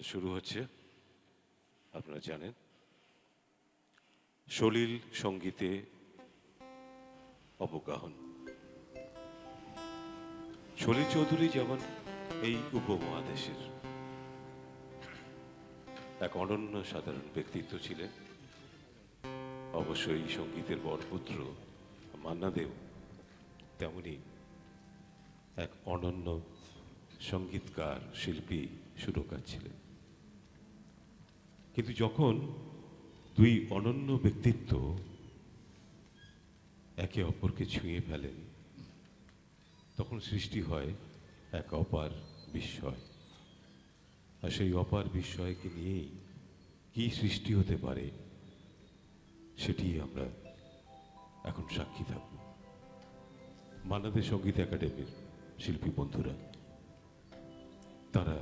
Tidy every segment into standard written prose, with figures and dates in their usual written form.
শুরু হচ্ছে, আপনারা জানেন, সলিল সঙ্গীতে অবগাহন। সলিল চৌধুরী যেমন এই উপমহাদেশের এক অনন্য সাধারণ ব্যক্তিত্ব ছিলেন, অবশ্যই সঙ্গীতের বরপুত্র মান্না দেও তেমনি এক অনন্য সঙ্গীতকার, শিল্পী, সুরকার ছিলেন। কিন্তু যখন দুই অনন্য ব্যক্তিত্ব একে অপরকে ছুঁয়ে ফেলেন, তখন সৃষ্টি হয় এক অপার বিস্ময়। আর সেই অপার বিস্ময়কে নিয়েই কি সৃষ্টি হতে পারে সেটি আমরা এখন সাক্ষী থাকব। মান্না দে সঙ্গীত একাডেমির শিল্পী বন্ধুরা, তারা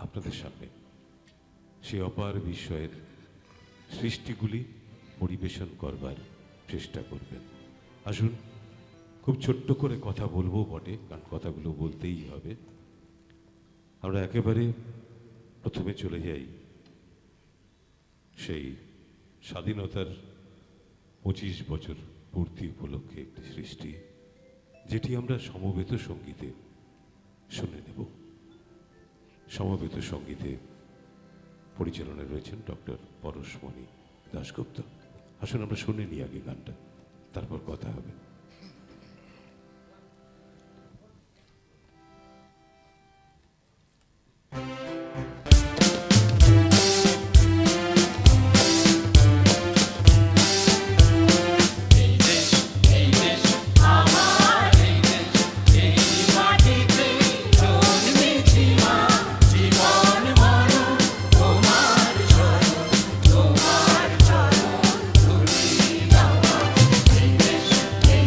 আপনাদের সামনে সে অপার বিস্ময়ের সৃষ্টিগুলি পরিবেশন করবার চেষ্টা করবেন। আসুন, খুব ছোট্ট করে কথা বলবো বটে, কারণ কথাগুলো বলতেই হবে। আমরা একেবারে প্রথমে চলে যাই সেই স্বাধীনতার 25 বছর পূর্তি উপলক্ষে একটি সৃষ্টি, যেটি আমরা সমবেত সঙ্গীতে শুনে নেব। সমবেত সঙ্গীতে পরিচালনায় রয়েছেন ডক্টর পরশমণি দাশগুপ্ত। আসুন আমরা শুনে নিই আগে গানটা, তারপর কথা হবে। এই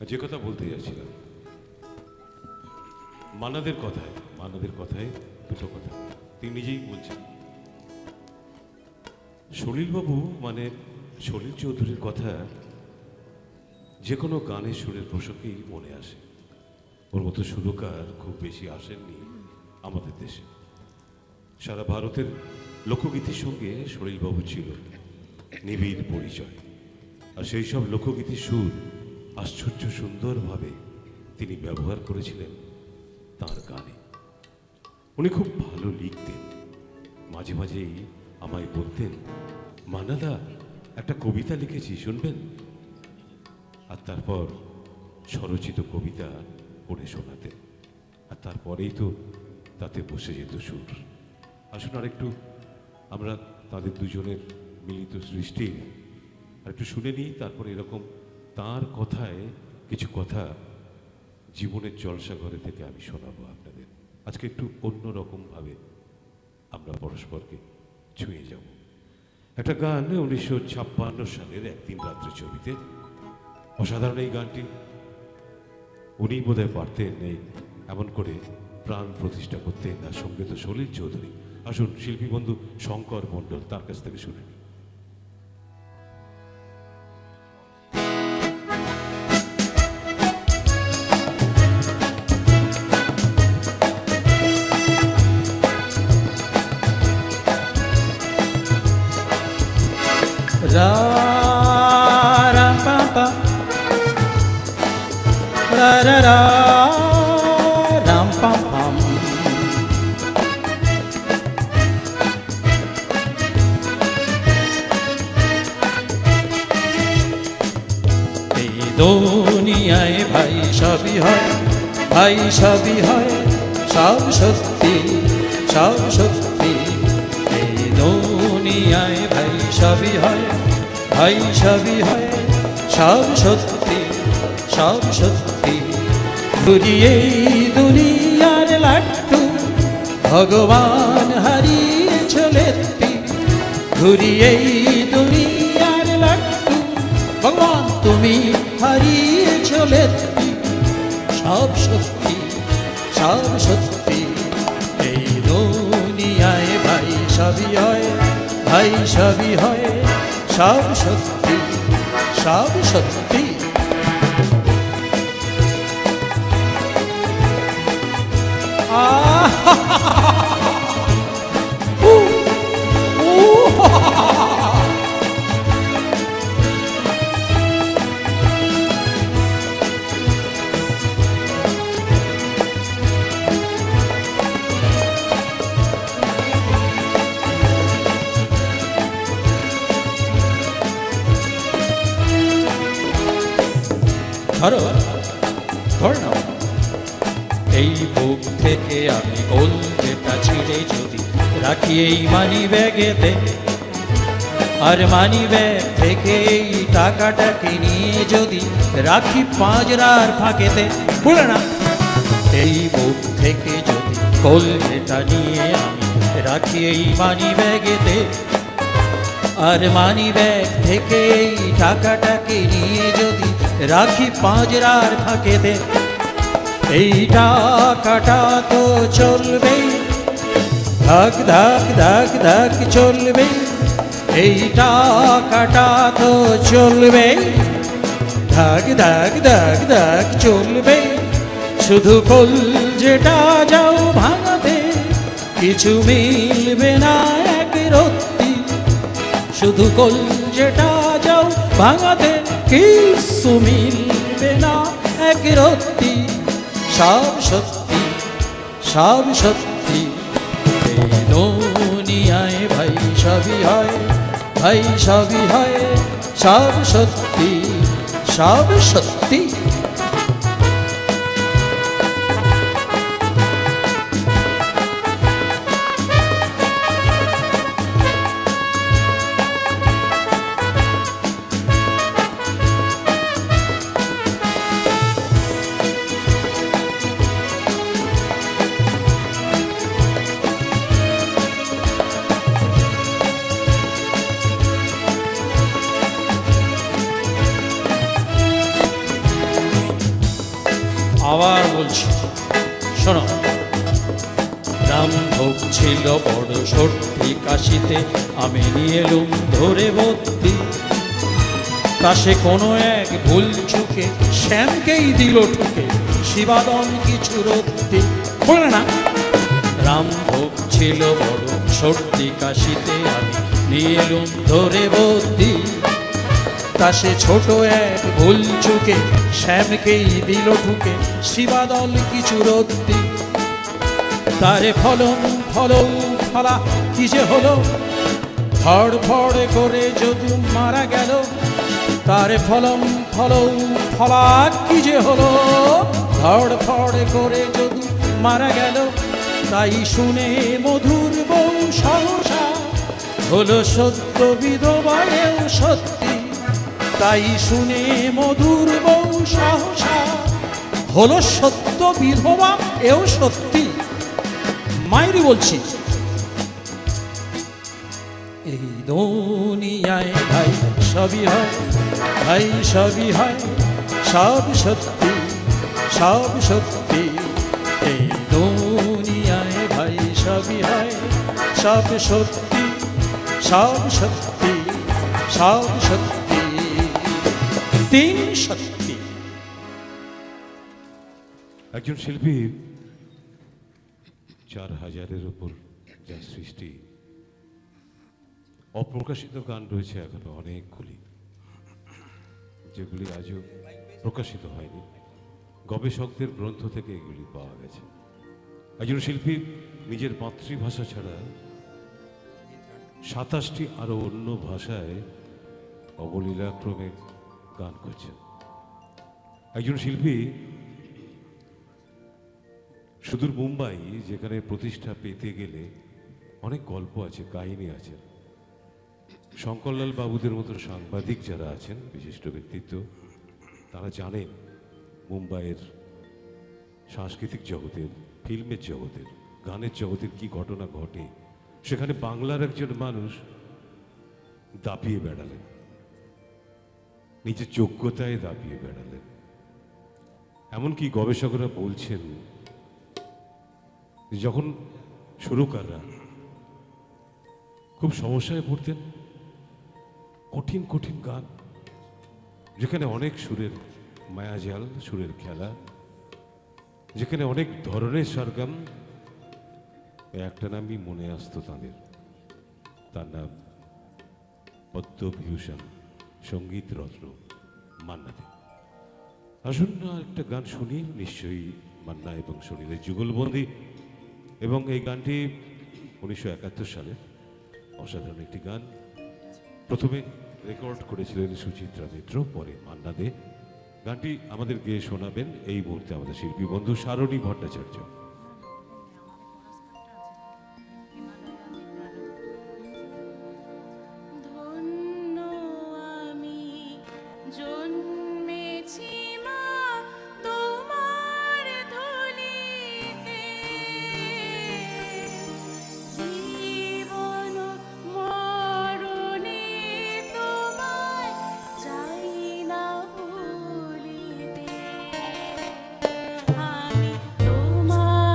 যে কথা বলতে যাচ্ছিলাম, মানাদের কথায় দুটো কথা তিনি নিজেই বলছেন। সলিলবাবু মানে সলিল চৌধুরীর কথা যে কোনো গানের সুরের প্রসঙ্গেই মনে আসে। ওর মতো সুরকার খুব বেশি আসেননি আমাদের দেশে। সারা ভারতের লোকগীতির সঙ্গে সলিলবাবু ছিল নিবিড় পরিচয়। আর সেই সব লোকগীতির সুর আশ্চর্য সুন্দরভাবে তিনি ব্যবহার করেছিলেন তার গানে। উনি খুব ভালো লিখতেন। মাঝে মাঝেই আমায় বলতেন, মানাদা একটা কবিতা লিখেছি, শুনবেন? আর তারপর স্বরচিত কবিতা পড়ে শোনাতেন। আর তারপরেই তো তাতে বসে যেত সুর। আসুন আরেকটু আমরা তাদের দুজনের মিলিত সৃষ্টি আর একটু শুনে নিই। তারপরে এরকম তার কথায় কিছু কথা জীবনের জলসাঘরে থেকে আমি শোনাবো আপনাদের। আজকে একটু অন্যরকমভাবে আমরা পরস্পরকে ছুঁয়ে যাব। একটা গান 1956 সালের একদিন রাত্রে ছবিতে, অসাধারণ এই গানটি। উনি বোধহয় পারতেন এই এমন করে প্রাণ প্রতিষ্ঠা করতেন। আর সঙ্গে তো সলিল চৌধুরী। আসুন শিল্পী বন্ধু শঙ্কর মণ্ডল, তার কাছ থেকে শুনে নিই। Ra ra pa pa ra ra ra ram pam pam এই দুনিয়ায় ভাই সবই হয়, ভাই সবই হয়, সব সত্যি, সব সত্যি। এই দুনিয়ায় ভাই সবই হয়, ভাই সবই হয়, সব সত্যি, সব সত্যি। ঘুরিয়ে দুনিয়ার লাট্টু ভগবান হারিয়ে চলেতি, ঘুরিয়ে দুনিয়ার লাট্টু ভগবান তুমি হারিয়ে চলেতি। সব সত্যি, সব সত্যি। এই দুনিয়ায় ভাই সবই হয়, ভাই সবই হয়, সব সত্যি, সব সত্যি। ধরো ধর নাও, এই বুক থেকে আমি কলকেটা ছিঁড়ে যদি রাখি এই মানি ব্যাগেতে, আর মানি ব্যাগ থেকে এই টাকাটাকে নিয়ে যদি রাখি পাঁজরার ফাঁকেতে, বলে না? এই বুক থেকে যদি কলকেটা নিয়ে আমি রাখি এই মানি ব্যাগেতে, আর মানি ব্যাগ থেকে এই টাকাটাকে নিয়ে যদি রাখি পাঁজরার ফাঁকেতে, এই টাকাটা তো চলবে, ধাক ধাক ধাক ধাক চলবে। এই টাকাটা তো চলবে, ধাক ধাক ধাক ধাক চলবে। শুধু কল যেটা যাও ভাঙাতে, কিছু মিলবে না এক রত্তি। শুধু কল যেটা যাও ভাঙাতে, কিছু মিলবে না এক রত্তি। সব সত্যি, সব সত্যি। এই দুনিয়ায় ভাই সবই হয়, ভাই সবই হয়, সব সত্যি, সব সত্যি। আবার বলছি, শোনো। রামভোগ ছিল বড় সর্দি কাশিতে, আমি নিয়ে এলুম ধরে বদ্যি। তা সে কোনো এক ভুল চুকে শ্যামকেই দিল ঠুকে, শিবাদন কিছু রত্তি। বলে না, রামভোগ ছিল বড় সর্দি কাশিতে, আমি নিয়ে এলুম ধরে বদ্যি। তা সে ছোট এক ভুল চুকে শ্যামকেই দিল ঠুকে, শিবাদল কিছু রত্তি। তারে ফলন ফলৌ ফলা কি যে হলো, ফড় ফড় করে যদু মারা গেল। তারে ফলন ফলৌ ফলা কি যে হলো, ফড় ফড় করে যদু মারা গেল। তাই শুনে মধুর বউ সহসা হলো সত্য বিধবায়ও সত্যি। তাই শুনে মধুর বউ সহসা হলো সত্য বিধবা এও সত্যি। মায়েরই বলছি, এই দুনিয়ায় ভাই সবই হয়, ভাই সবই হয়, সব সত্যি সব সত্যি। এই দুনিয়ায় ভাই সবই হয়, সব সত্যি সব সত্যি সব সত্যি। তিন সত্যি। একজন শিল্পী 4000-এর উপর যা সৃষ্টি, অপ্রকাশিত গান রয়েছে এখনো অনেকগুলি, যেগুলি আজও প্রকাশিত হয়নি। গবেষকদের গ্রন্থ থেকে এগুলি পাওয়া গেছে। একজন শিল্পী নিজের মাতৃভাষা ছাড়া 27টি আরো অন্য ভাষায় অবলীলাক্রমে গান করছেন। একজন শিল্পী সুদূর মুম্বাই, যেখানে প্রতিষ্ঠা পেতে গেলে অনেক গল্প আছে, কাহিনী আছে। শঙ্করলাল বাবুদের মতো সাংবাদিক যারা আছেন, বিশিষ্ট ব্যক্তিত্ব, তারা জানেন মুম্বাইয়ের সাংস্কৃতিক জগতের, ফিল্মের জগতের, গানের জগতের কি ঘটনা ঘটে। সেখানে বাংলার একজন মানুষ দাপিয়ে বেড়ালেন, নিজের যোগ্যতায় দাপিয়ে বেড়ালেন। এমনকি গবেষকরা বলছেন, যখন সুরকাররা খুব সমস্যায় পড়তেন, কঠিন কঠিন গান, যেখানে অনেক সুরের মায়াজাল, সুরের খেলা, যেখানে অনেক ধরনের সরগম, একটা নামই মনে আসতো তাদের, তার নাম পদ্মবিভূষণ সঙ্গীত রত্ন মান্না দে। আসুন না একটা গান শুনি, নিশ্চয়ই মান্না এবং সুনীলের যুগলবন্দি। এবং এই গানটি 1971 সালে অসাধারণ একটি গান। প্রথমে রেকর্ড করেছিলেন সুচিত্রা মিত্র, পরে মান্না দে। গানটি আমাদের গেয়ে শোনাবেন এই মুহূর্তে আমাদের শিল্পী বন্ধু সারণী ভট্টাচার্য। আমি তোমার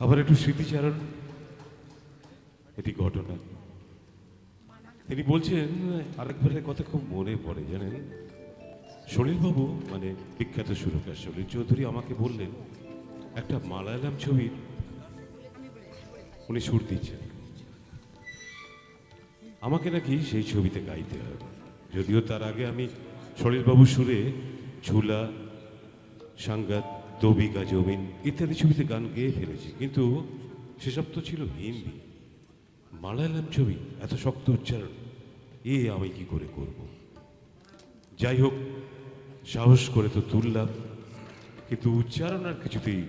আবার একটু স্মৃতিচারণ। এটি ঘটনা। তিনি বলছেন, আরেকবারের কথা খুব মনে পড়ে জানেন, সলিলবাবু মানে বিখ্যাত সুরকার সলিল চৌধুরী আমাকে বললেন একটা মালায়ালাম ছবির উনি সুর দিচ্ছেন, আমাকে নাকি সেই ছবিতে গাইতে হবে। যদিও তার আগে আমি সলিলবাবু সুরে ঝুলা, সাঙ্গাত, দবিকা জমিন ইত্যাদি ছবিতে গান গেয়ে ফেলেছি, কিন্তু সেসব তো ছিল হিন্দি। মালায়ালাম ছবি এত শক্ত উচ্চারণ, আমি কি করে করব? যাই হোক, সাহস করে তো তুললাম, কিন্তু উচ্চারণ আর কিছুতেই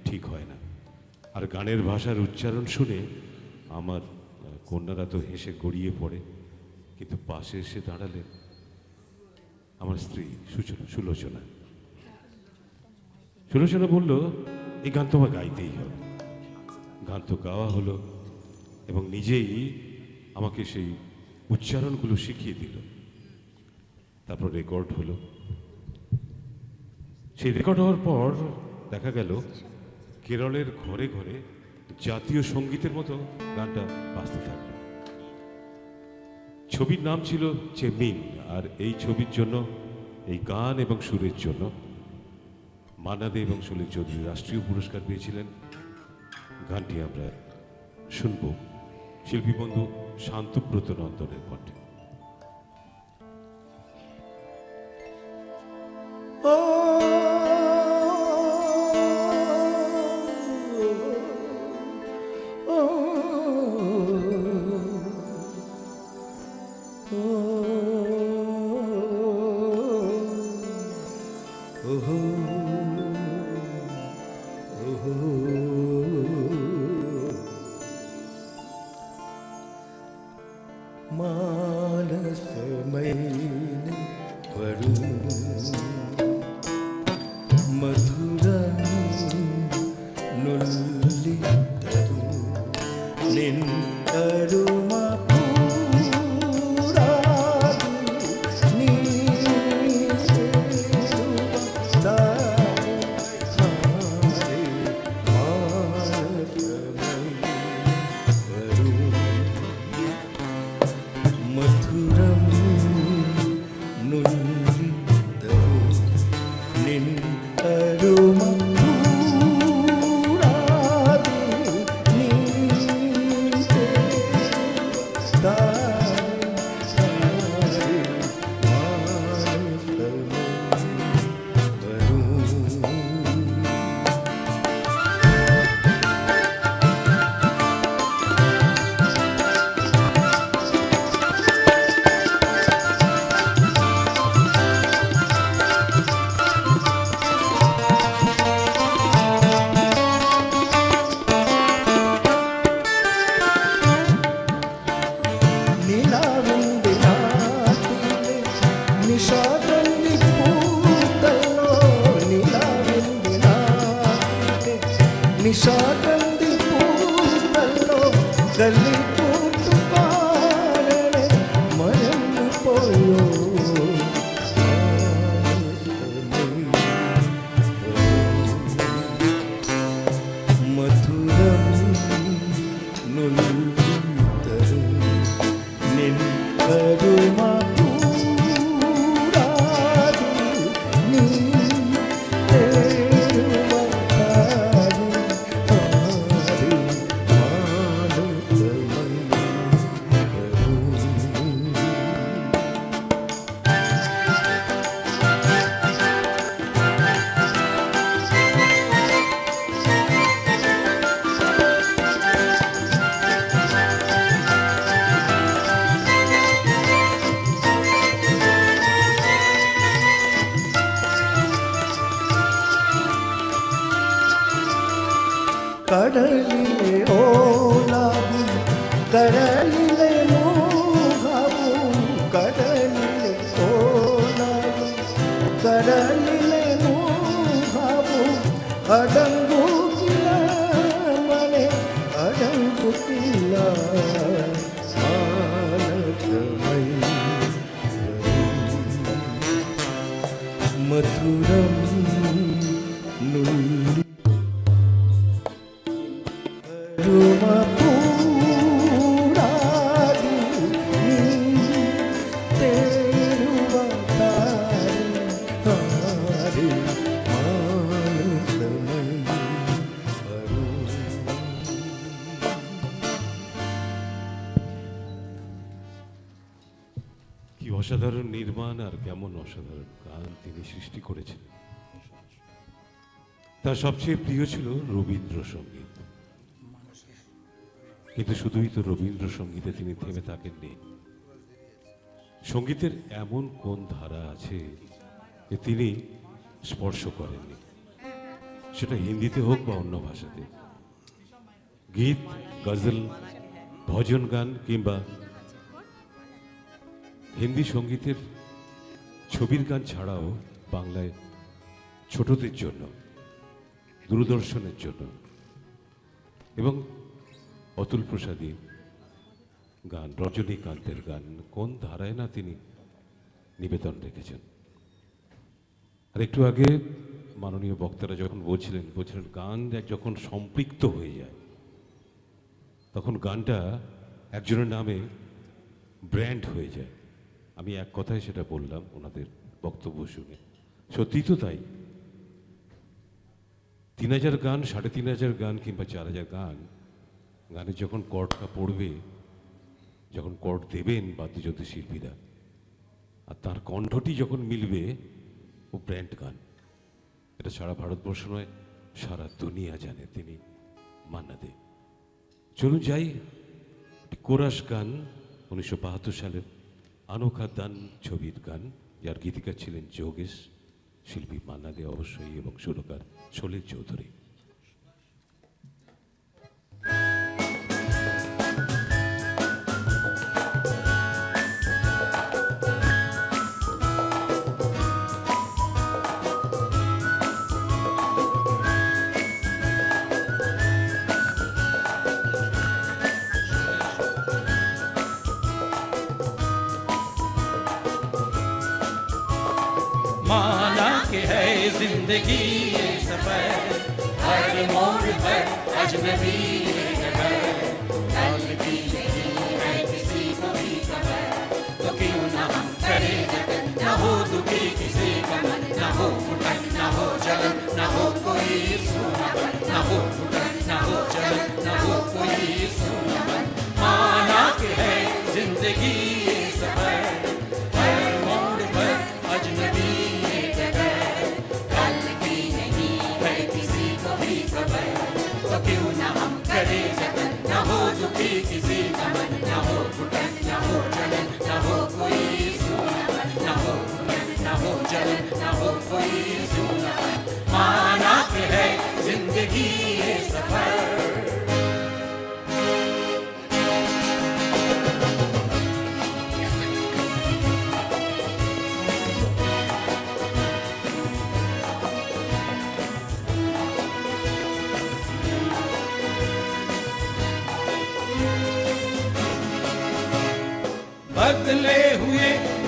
ঠিক হয় না। আর গানের ভাষার উচ্চারণ শুনে আমার কন্যারা তো হেসে গড়িয়ে পড়ে, কিন্তু পাশে এসে দাঁড়ালেন আমার স্ত্রী সুলোচনা। সুলোচনা বলল, এই গান তোমার গাইতেই হবে। গান তো গাওয়া হলো এবং নিজেই আমাকে সেই উচ্চারণগুলো শিখিয়ে দিল। তারপর রেকর্ড হলো। সেই রেকর্ড হওয়ার পর দেখা গেল কেরলের ঘরে ঘরে জাতীয় সঙ্গীতের মতো গানটা বাজতে থাকলো। ছবির নাম ছিল চেমিন, আর এই ছবির জন্য, এই গান এবং সুরের জন্য মান্না দে এবং সলিল চৌধুরী রাষ্ট্রীয় পুরস্কার পেয়েছিলেন। গানটি আমরা শুনব শিল্পী বন্ধু শান্তব্রত নন্দনের কণ্ঠে। ಕಡಲಿಲೆ ಓಲಾವು ಕಡಲಿಲೆ ಮೋಹವು ಕಡಲಿಲೆ ಓಲಾವು ಕಡಲಿಲೆ ಮೋಹವು ಅಡಂಗುತ್ತಿಲ್ಲ ಮನೆ ಅಡಂಗುತ್ತಿಲ್ಲ ಮಾನಕಮೈ ಮಧುರಂ ನುಲ್ಲಿ অসাধারণ নির্মাণ আর কেমন অসাধারণ গান তিনি সৃষ্টি করেছেন। তার সবচেয়ে প্রিয় ছিল রবীন্দ্রসঙ্গীত, কিন্তু শুধুই তো রবীন্দ্রসঙ্গীতে তিনি থেমে থাকেননি। সঙ্গীতের এমন কোন ধারা আছে যে তিনি স্পর্শ করেননি, সেটা হিন্দিতে হোক বা অন্য ভাষাতে। গীত, গজল, ভজন গান কিংবা হিন্দি সঙ্গীতের ছবির গান ছাড়াও বাংলায় ছোটদের জন্য, দূরদর্শনের জন্য এবং অতুল প্রসাদী গান, রজনীকান্তের গান কোন ধারায় না তিনি নিবেদন রেখেছেন। আর একটু আগে মাননীয় বক্তারা যখন বলছিলেন গান যখন সম্পৃক্ত হয়ে যায় তখন গানটা একজনের নামে ব্র্যান্ড হয়ে যায়। আমি এক কথায় সেটা বললাম ওনাদের বক্তব্য শুনে, সত্যি তো তাই। 3000 গান, 3500 গান কিংবা 4000 গান, গানে যখন কর্ডটা পড়বে, যখন কর্ড দেবেন বাদ্যযন্ত্র শিল্পীরা, আর তার কণ্ঠটি যখন মিলবে, ও ব্র্যান্ড গান। এটা সারা ভারতবর্ষ নয়, সারা দুনিয়া জানে তিনি মান্না দে। চলুন যাই, কোরাস গান 1972 সালের আনোখা দান ছবির গান, যার গীতিকার ছিলেন যোগেশ, শিল্পী মান্না দে অবশ্যই এবং সুরকার সলিল চৌধুরী। माना कि है जिंदगी ये सफर, हर मोड़ पर अजनबी ये घर, कल की नहीं है किसी को भी खबर, तो क्यों ना हम करें जतन, न हो दुखी किसी का मन, न हो घुटन, न हो जलन, न हो कोई सूनापन, न हो घुटन, न हो जलन, न हो कोई सूनापन। माना कि है जिंदगी ये सफर, हर मोड़ पर अजनबी तो क्यों ना हम करें जतन, न हो दुखी किसी का मन, न हो घुटन, न हो जलन, न हो कोई सूनापन, न हो घुटन, न हो जलन, न हो कोई सूनापन। माना कि है जिंदगी ये सफर। बदले हुए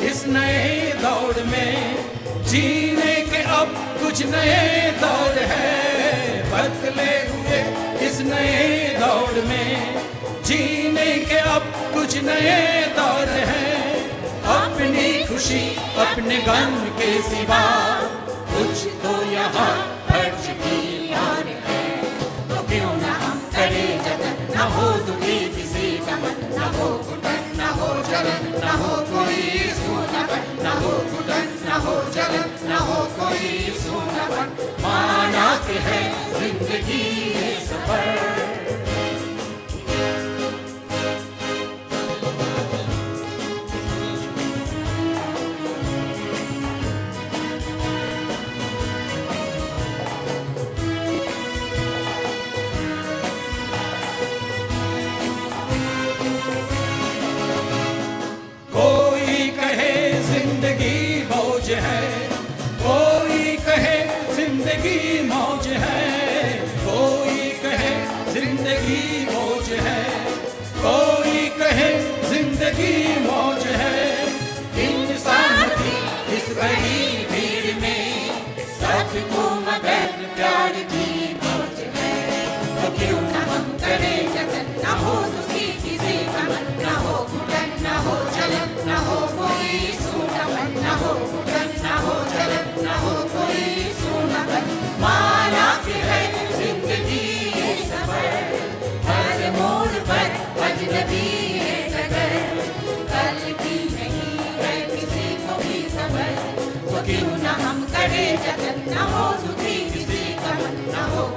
इस नए दौर में जीने के अब कुछ नए दौर है, बदले हुए इस नए दौर में जीने के अब कुछ नए दौर है। अपनी खुशी अपने गम के सिवा कुछ तो यहाँ फर्ज की और है, तो क्यों ना हम करें जतन, न हो दुखी किसी का मन, न हो घुटन, न हो जलन, न हो कोई सूनापन, न हो घुटन, न हो जलन, न हो कोई सूनापन। माना कि है जिंदगी ये सफर। है, कोई कहे जिंदगी मौज है, कोई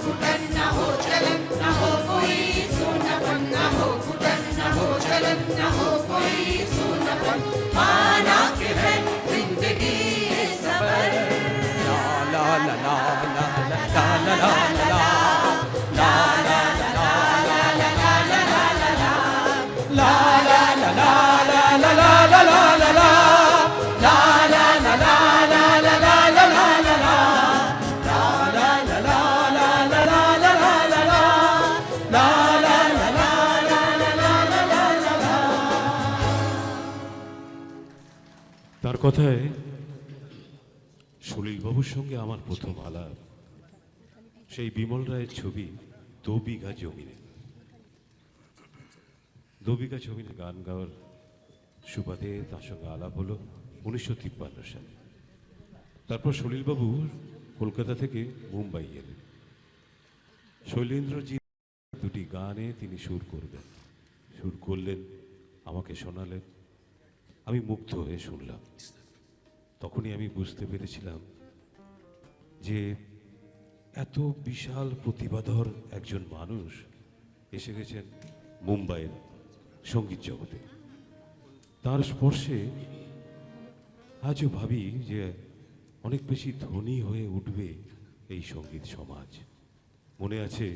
घुटन न हो चलन न हो कोई सोनापन न हो घुटन न हो चलन न हो कोई सोनापन माना के है जिंदगी ये सफर ला ला ला ला ला ला ला ला তার কথায় সলিলবাবুর সঙ্গে আমার প্রথম আলাপ সেই বিমল রায়ের ছবি দো বিঘা জমিনে। দো বিঘা জমিনে গান গাওয়ার সুবাদে তার সঙ্গে আলাপ হলো 1953 সালে। তারপর সলিলবাবু কলকাতা থেকে মুম্বাই এলেন। শৈলেন্দ্রজি দুটি গানে তিনি সুর করবেন, সুর করলেন, আমাকে শোনালেন, আমি মুগ্ধ হয়ে শুনলাম। তখনই আমি বুঝতে পেরেছিলাম যে এত বিশাল প্রতিভাধর একজন মানুষ এসে গেছেন মুম্বাইয়ের সঙ্গীত জগতে। তার স্পর্শে আজও ভাবি যে অনেক বেশি ধনী হয়ে উঠবে এই সঙ্গীত সমাজ। মনে আছে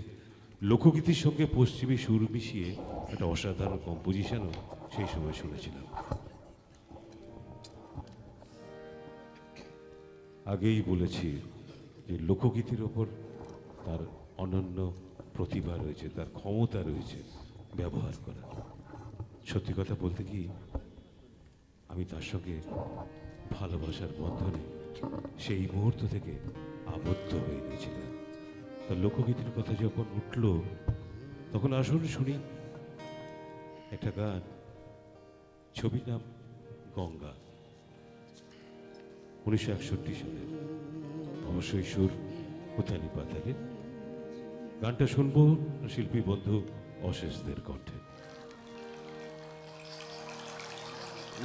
লোকগীতির সঙ্গে পশ্চিমী সুর মিশিয়ে একটা অসাধারণ কম্পোজিশনও সেই সময় শুনেছিলাম। আগেই বলেছি যে লোকগীতির ওপর তার অনন্য প্রতিভা রয়েছে, তার ক্ষমতা রয়েছে ব্যবহার করা। সত্যি কথা বলতে কি, আমি তার সঙ্গে ভালোবাসার বন্ধনে সেই মুহূর্ত থেকে আবদ্ধ হয়ে গেছিলাম। তার লোকগীতির কথা যখন উঠল তখন আসুন শুনি একটা গান, ছবির নাম গঙ্গা, 1961 সালে, অবশ্যই সুর উথালি পাতালের। গানটা শুনবো শিল্পী বন্ধু অশেষদের কণ্ঠে।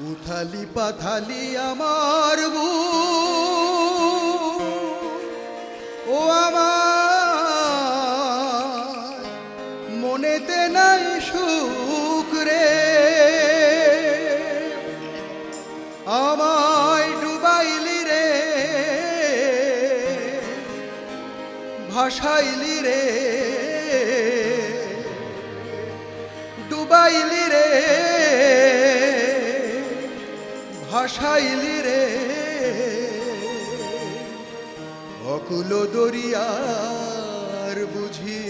উথালি পাথালি আমার বুক, ও আমার মনেতে নাই সুখ রে, আমায় ডুবাইলি রে, ভাসাইলি রে, ডুবাইলি রে, ভাসাইলি রে, অকুল দরিয়ার বুঝি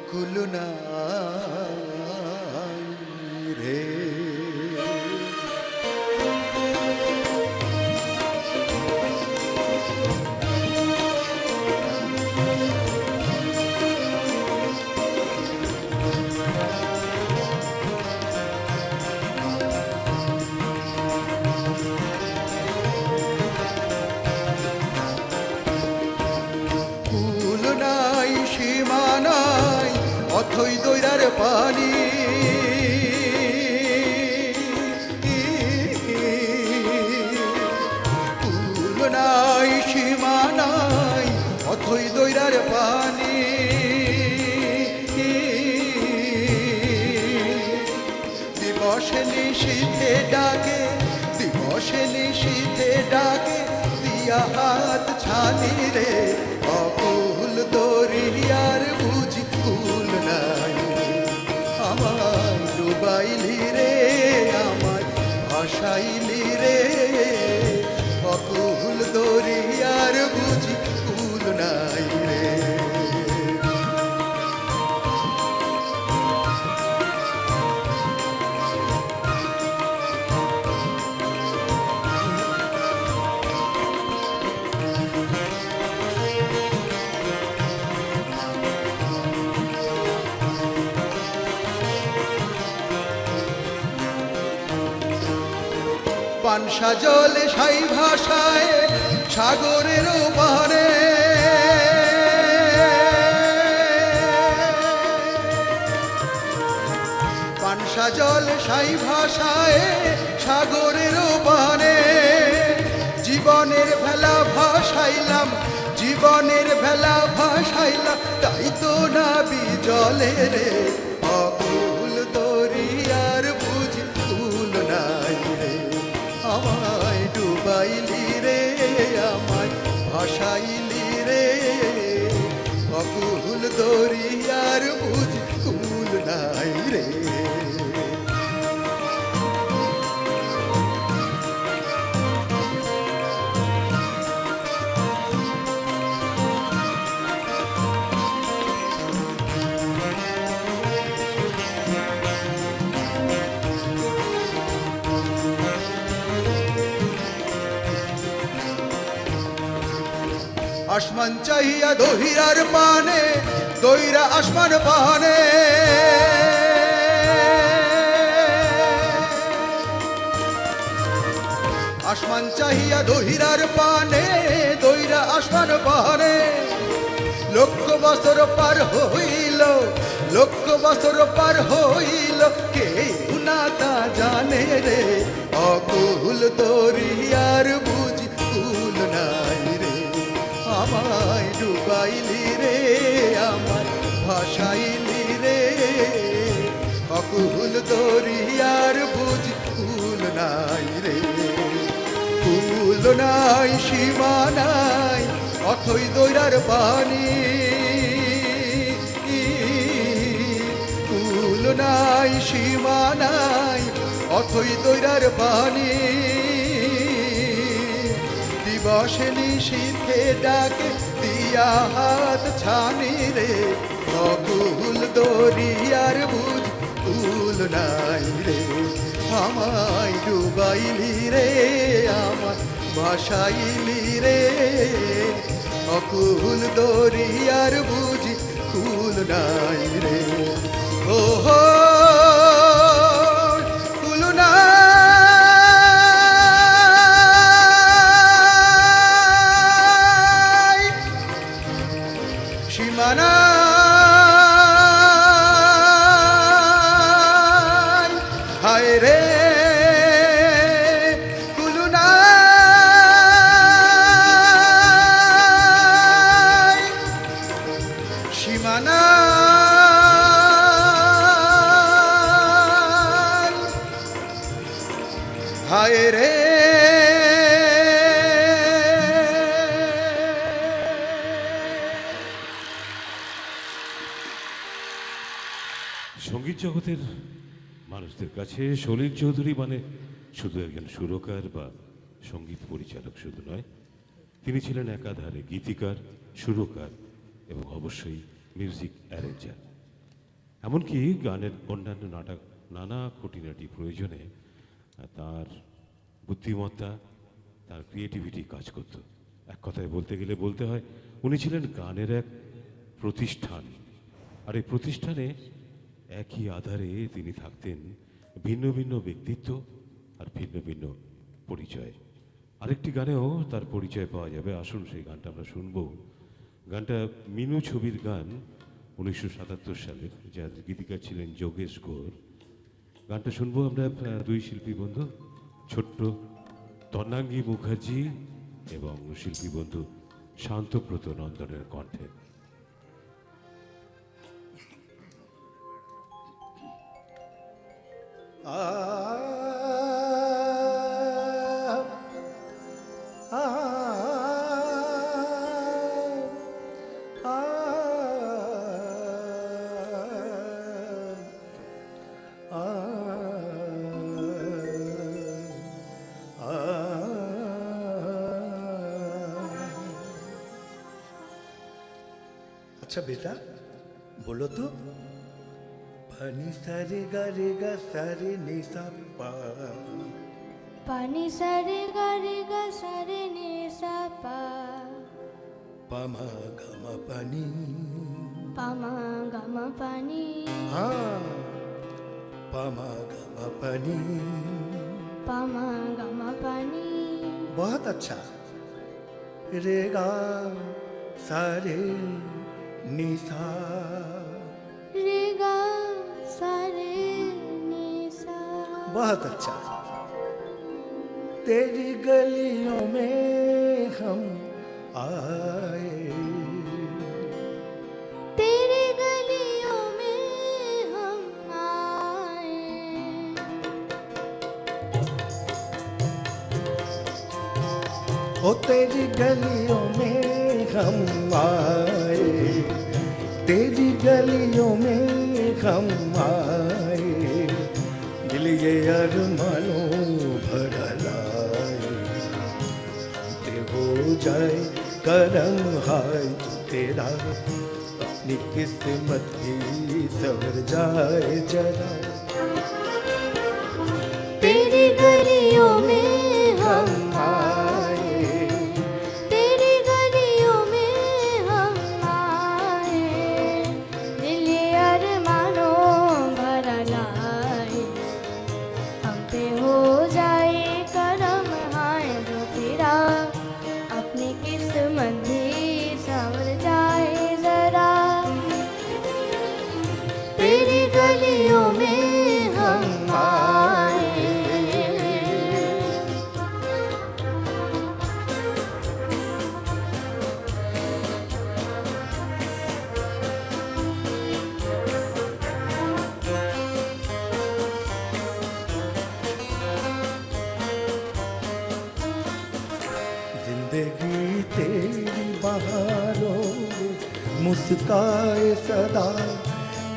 কুল নাই রে। অথই দৈরার পানি, কুল নাই সীমা নাই, অথই দৈরার পানি, দিবসে নিশীথে ডাকে, দিবসে নিশীথে ডাকে, দিয়া হাত ছানি রে, অকুল দরিয়ার বুঝি কুল নাই, আমায় ডুবাইলি রে, আমায় ভাসাইলি রে, অকুল দরিয়ার বুঝি কুল নাই রে। পানসা জলে সাই ভাষায় সাগরের পারে, পানসা জল সাই ভাষায় সাগরের পারে, জীবনের ভেলা ভাসাইলাম, জীবনের ভেলা ভাসাইলা তাই তো নাবি জলে রে অকুল দরিয়ার বুঝি কুল নাই রে আমায় ডুবাইলি রে আমায় ভাসাইলি রে অকুল দরিয়ার বুঝি কুল নাই রে আসমান চাহিয়া দহিরার পানে দইরা আসমান পানে আসমান চাহিয়া দহিরার পানে দইরা আসমান পানে লক্ষ বছর পার হইল লক্ষ বছর পার হইল কেউ না তা জানে রে অকুল দরিয়ার বুঝি কুল নাই রে আমায় ডুবাইলি রে আমায় ভাসাইলি রে অকুল দরিয়ার বুঝি কুল নাই রে কুল নাই সীমা নাই অথই দৈরার পানি কুল নাই সীমা নাই অথই দৈরার পানি দিবসে নিশীথে ডাকে দিয়া হাত ছানি রে অকুল দরিয়ার বুঝ কুল নাই রে আমায় ডুবাইলি রে আমায় ভাসাইলি রে অকুল দরিয়ার বুঝি কুল নাই রে ও হো কুল নাই সীমানা হায় রে হায় রে সঙ্গীত জগতের মানুষদের কাছে সলিল চৌধুরী মানে শুধু একজন সুরকার বা সঙ্গীত পরিচালক শুধু নয়, তিনি ছিলেন একাধারে গীতিকার, সুরকার এবং অবশ্যই মিউজিক অ্যারেঞ্জার। এমনকি গানের অন্যান্য নানা খুঁটিনাটি প্রয়োজনে তার বুদ্ধিমত্তা, তার ক্রিয়েটিভিটি কাজ করত। এক কথায় বলতে গেলে বলতে হয় উনি ছিলেন গানের এক প্রতিষ্ঠান, আর এই প্রতিষ্ঠানে একই আধারে তিনি থাকতেন ভিন্ন ভিন্ন ব্যক্তিত্ব আর ভিন্ন ভিন্ন পরিচয়। আরেকটি গানেও তার পরিচয় পাওয়া যাবে, আসুন সেই গানটা আমরা শুনবো। গানটা মিনু ছবির গান 1977 সালের, যার গীতিকার ছিলেন যোগেশ ঘোর। গানটা শুনবো আমরা দুই শিল্পী বন্ধু, ছোট্ট তন্নাঙ্গী মুখার্জি এবং শিল্পী বন্ধু শান্তব্রত নন্দনের কণ্ঠে। अच्छा बेटा बोलो तो पानी सारे गा रे गा सारे नि सा पा पानी सारे गा रे गा सारे नि सा पा पा मा गा मा पानी पामा गामा पानी हाँ पा मा गा मा पानी पामा गामा पानी। बहुत अच्छा। रे गा सारे नि सा रे गा सारे नि सा। बहुत अच्छा। तेरी गलियों में हम आए। तेरी गलियों में हम आए, ओ तेरी गलियों में हम आए, तेरी गलियों में हम आए, दिल ये अरमानों भरा लाए। ते हो जाए करम हाय जो तेरा, अपनी किस्मत भी सवर जाए जरा। तेरी गलियों में हम आए, तेरी गलियों में हम आए, दिल ये अरमानों भरा लाए। हम पे हो जाए करम हाय जो तेरा, अपनी किस्मत भी संवर जाए जरा। तेरी गलियों में हम आए। जिंदगी तेरी बहारों में मुस्काए सदा,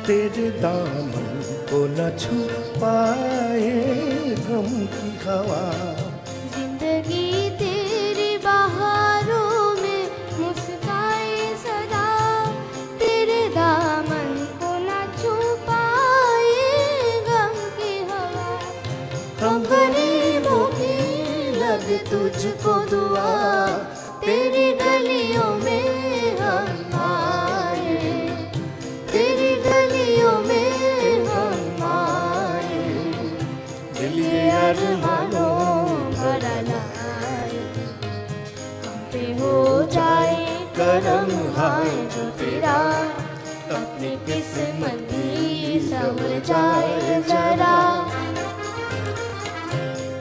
तेरे दामन को न छू पाए गम की हवा। जिंदगी तेरी बहारों में मुस्काए सदा, तेरे दामन को न छू पाए गम की हवा। हम गरीबों की लगे तुझको दुआ, तेरी गलियों में हम आए, तेरी गलियों में हम आए, दिल ये अरमानों भरा लाए। हम पे हो जाए करम हाय जो तेरा, अपनी किस्मत भी संवर जाए जरा।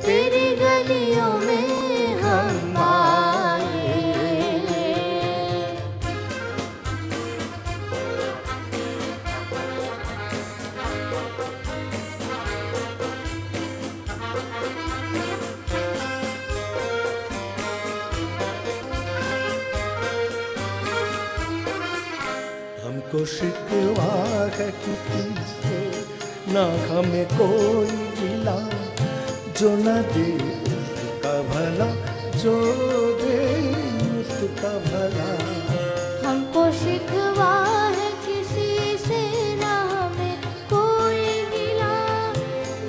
तेरी गलियों में हम आए। हमको शिकवा है किसी से, ना हमें कोई गिला, जो न दे उसका भला, जो दे उसका भला। हमको शिकवा है किसी से, ना हमें कोई गिला,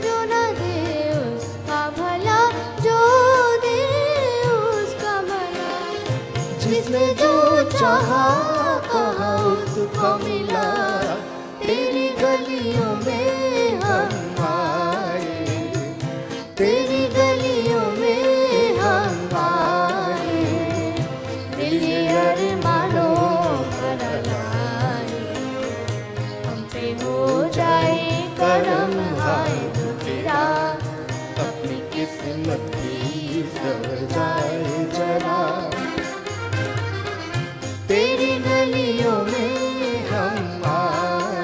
जो न दे उसका भला, जो दे उसका भला। जिसने जो चाहा कहा उसको मिला, तेरी गलियों में हम आए, तेरी गलियों में हम आए, दिल ये अरमानों भरा लाए। हम पे हो जाए करम हाय जो तेरा, अपनी किस्मत की सवर जाए जरा। तेरी गलियों में हम आए।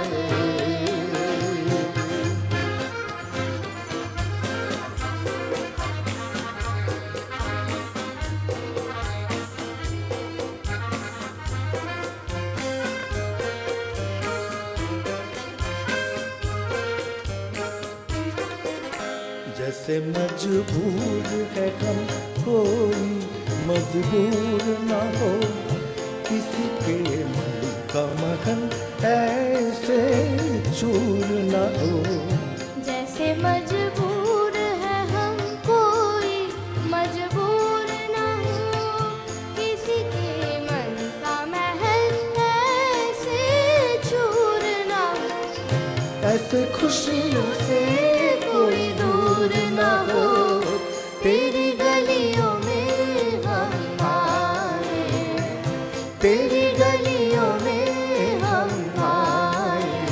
जैसे मजबूर है हम, कोई मजबूर ना हो, किसी के मन का मगन ऐसे चूर ना हो। जैसे मजबूर है हम, कोई मजबूर ना हो, किसी के मन का महल ऐसे चूर ना हो। ऐसे खुशियों से कोई दूर ना हो, तेरी गलियों में हम आए, तेरी गलियों में हम आए,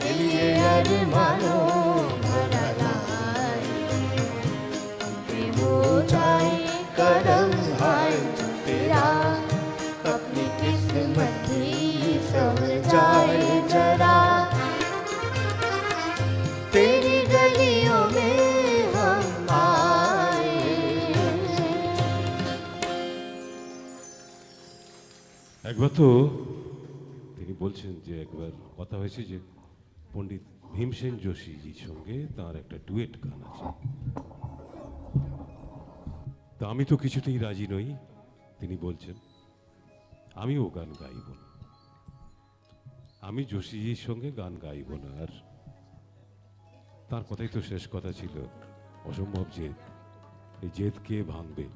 दिल ये अरमानों भरा लाए। हम पे हो जाए करम हाय जो तेरा, একবার তো তিনি বলছেন যে একবার কথা হয়েছে যে পণ্ডিত ভীমসেন যোশীজির সঙ্গে তার একটা ডুয়েট গান আছে। তা আমি তো কিছুতেই রাজি নই। তিনি বলছেন আমিও গান গাইব না, আমি যোশীজির সঙ্গে গান গাইব না। আর তার কথাই তো শেষ কথা ছিল, অসম্ভব জেদ, এই জেদ কে ভাঙবে?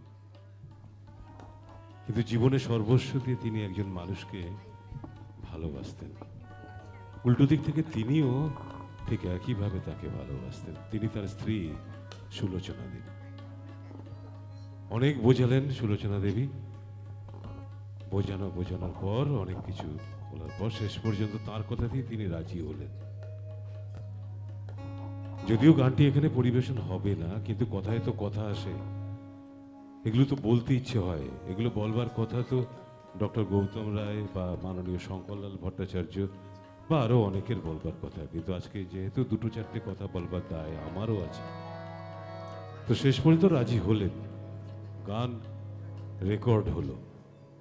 কিন্তু জীবনে সর্বস্ব দিয়ে তিনি একজন মানুষকে ভালোবাসতেন। উল্টো দিক থেকে তিনিও ঠিক একইভাবে তাকে ভালোবাসতেন। তিনি তার স্ত্রী সুলোচনা দেবী। অনেক বোঝালেন সুলোচনা দেবী, বোঝানোর পর অনেক কিছু বলার পর শেষ পর্যন্ত তার কথাতেই তিনি রাজি হলেন। যদিও গানটি এখানে পরিবেশন হবে না, কিন্তু কথায় তো কথা আসে, এগুলো তো বলতে ইচ্ছে হয়। এগুলো বলবার কথা তো ডক্টর গৌতম রায় বা মাননীয় শঙ্করলাল ভট্টাচার্য বা আরো অনেকের বলবার কথা, কিন্তু আজকে যেহেতু দুটো চারটে কথা বলবার দায় আমারও আছে, তো শেষ পর্যন্ত রাজি হলেন। গান রেকর্ড হলো।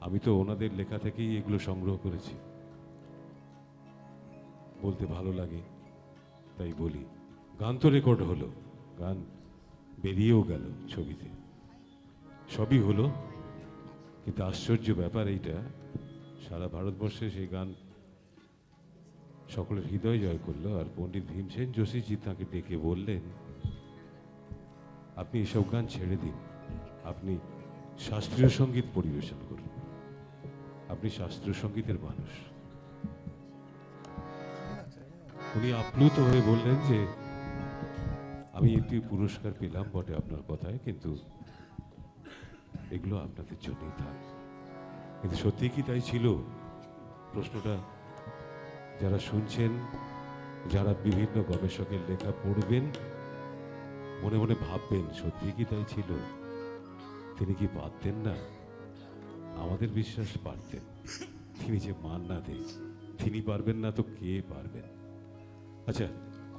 আমি তো ওনাদের লেখা থেকেই এগুলো সংগ্রহ করেছি, বলতে ভালো লাগে তাই বলি। গান তো রেকর্ড হলো, গান বেরিয়েও গেল ছবিতে, সবই হলো। কিন্তু আশ্চর্য ব্যাপার এইটা, সারা ভারতবর্ষে সেই গান সকলের হৃদয় জয় করলো। আর পণ্ডিত ভীমসেন যোশীজি তাকে ডেকে বললেন, আপনি এসব গান ছেড়ে দিন, আপনি শাস্ত্রীয় সঙ্গীত পরিবেশন করুন, আপনি শাস্ত্রীয় সঙ্গীতের মানুষ। উনি আপ্লুত হয়ে বললেন যে আমি একটি পুরস্কার পেলাম বটে আপনার কথায়, কিন্তু এগুলো আপনাদের জন্যই থাক। কিন্তু সত্যি কি তাই ছিল? প্রশ্নটা যারা শুনছেন, যারা বিভিন্ন গবেষকের লেখা পড়বেন, মনে মনে ভাববেন সত্যি কি তাই ছিল? তিনি কি পারতেন না? আমাদের বিশ্বাস পারতেন। তিনি যে মান না দেন, তিনি পারবেন না তো কে পারবেন? আচ্ছা,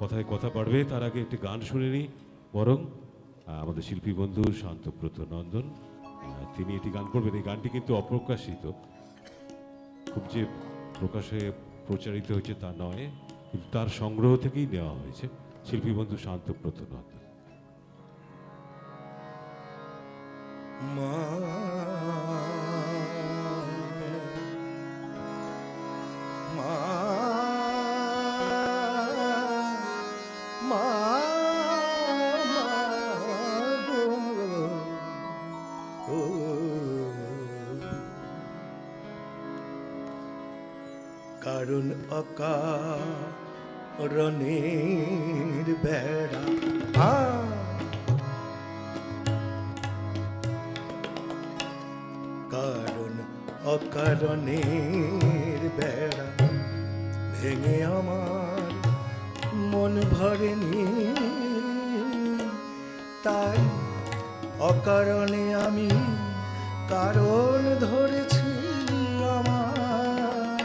কথায় কথা বাড়বে, তার আগে একটি গান শুনে নিই বরং। আমাদের শিল্পী বন্ধু শান্তব্রত নন্দন, তিনি এটি গান করবেন। এই গানটি কিন্তু অপ্রকাশিত, খুব যে প্রকাশে প্রচারিত হয়েছে তা নয়, কিন্তু তার সংগ্রহ থেকেই নেওয়া হয়েছে। শিল্পী বন্ধু শান্তব্রত নন্দন। মা মা মা গো, কারণ অকারণের বেড়া কারণ অকারণের বেড়া ভেঙে আমার মন ভরেনি, তাই অকারণে আমি কারণ ধরেছি আমার।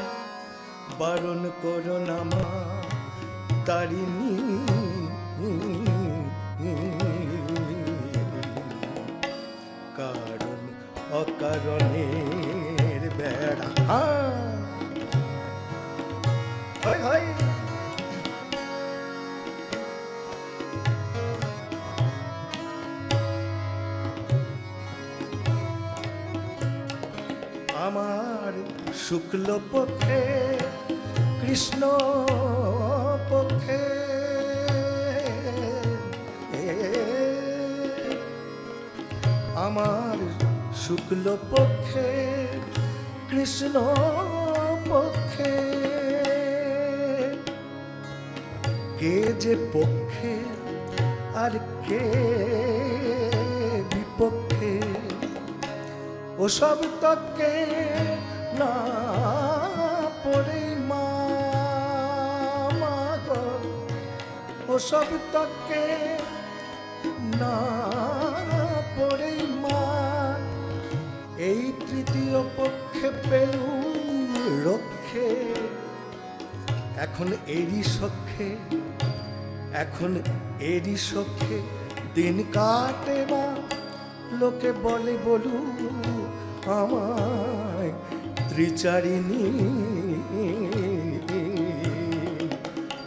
বারণ করো না মা তারিণী, কারণ অকারণের বেড়া হয় হয়। আমার শুক্ল পক্ষে কৃষ্ণ পক্ষে আমার শুক্ল পক্ষে কৃষ্ণ পক্ষে কে যে পক্ষে আর কে বিপক্ষে ওসব তকে না পড়ে মা গো, ওসব তকে না পড়ে মা। এই তৃতীয় পক্ষে পেলুম রক্ষে, এখন এরই সখ্যে, এখন এরই সখ্যে দিন কাটে মা। লোকে বলে বলু আমায় ত্রিচারিণী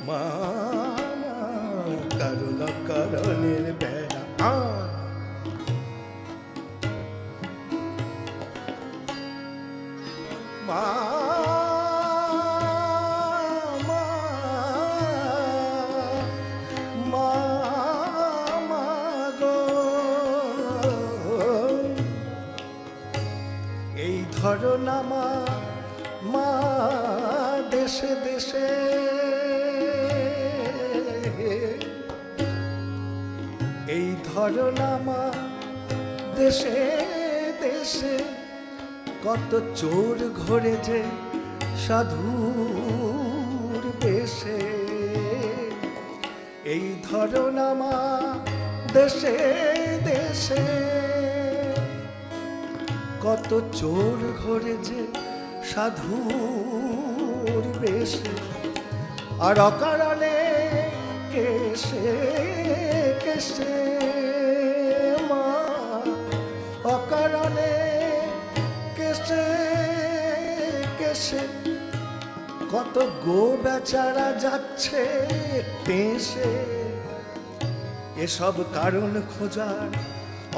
মা কারণ কারণের বেড়া মা মা মা গো এই ধরো না মা মা দেশে দেশে এই ধরো না মা দেশে দেশে কত চোর ঘরে যে সাধুর বেশে এই ধরো না মা দেশে দেশে কত চোর ঘরে যে সাধুর বেশে আর অকারণে কেশে কেশে মা অকারণে কেশে কেশে কত গো বেচারা যাচ্ছে পেশে এসব কারণ খোঁজার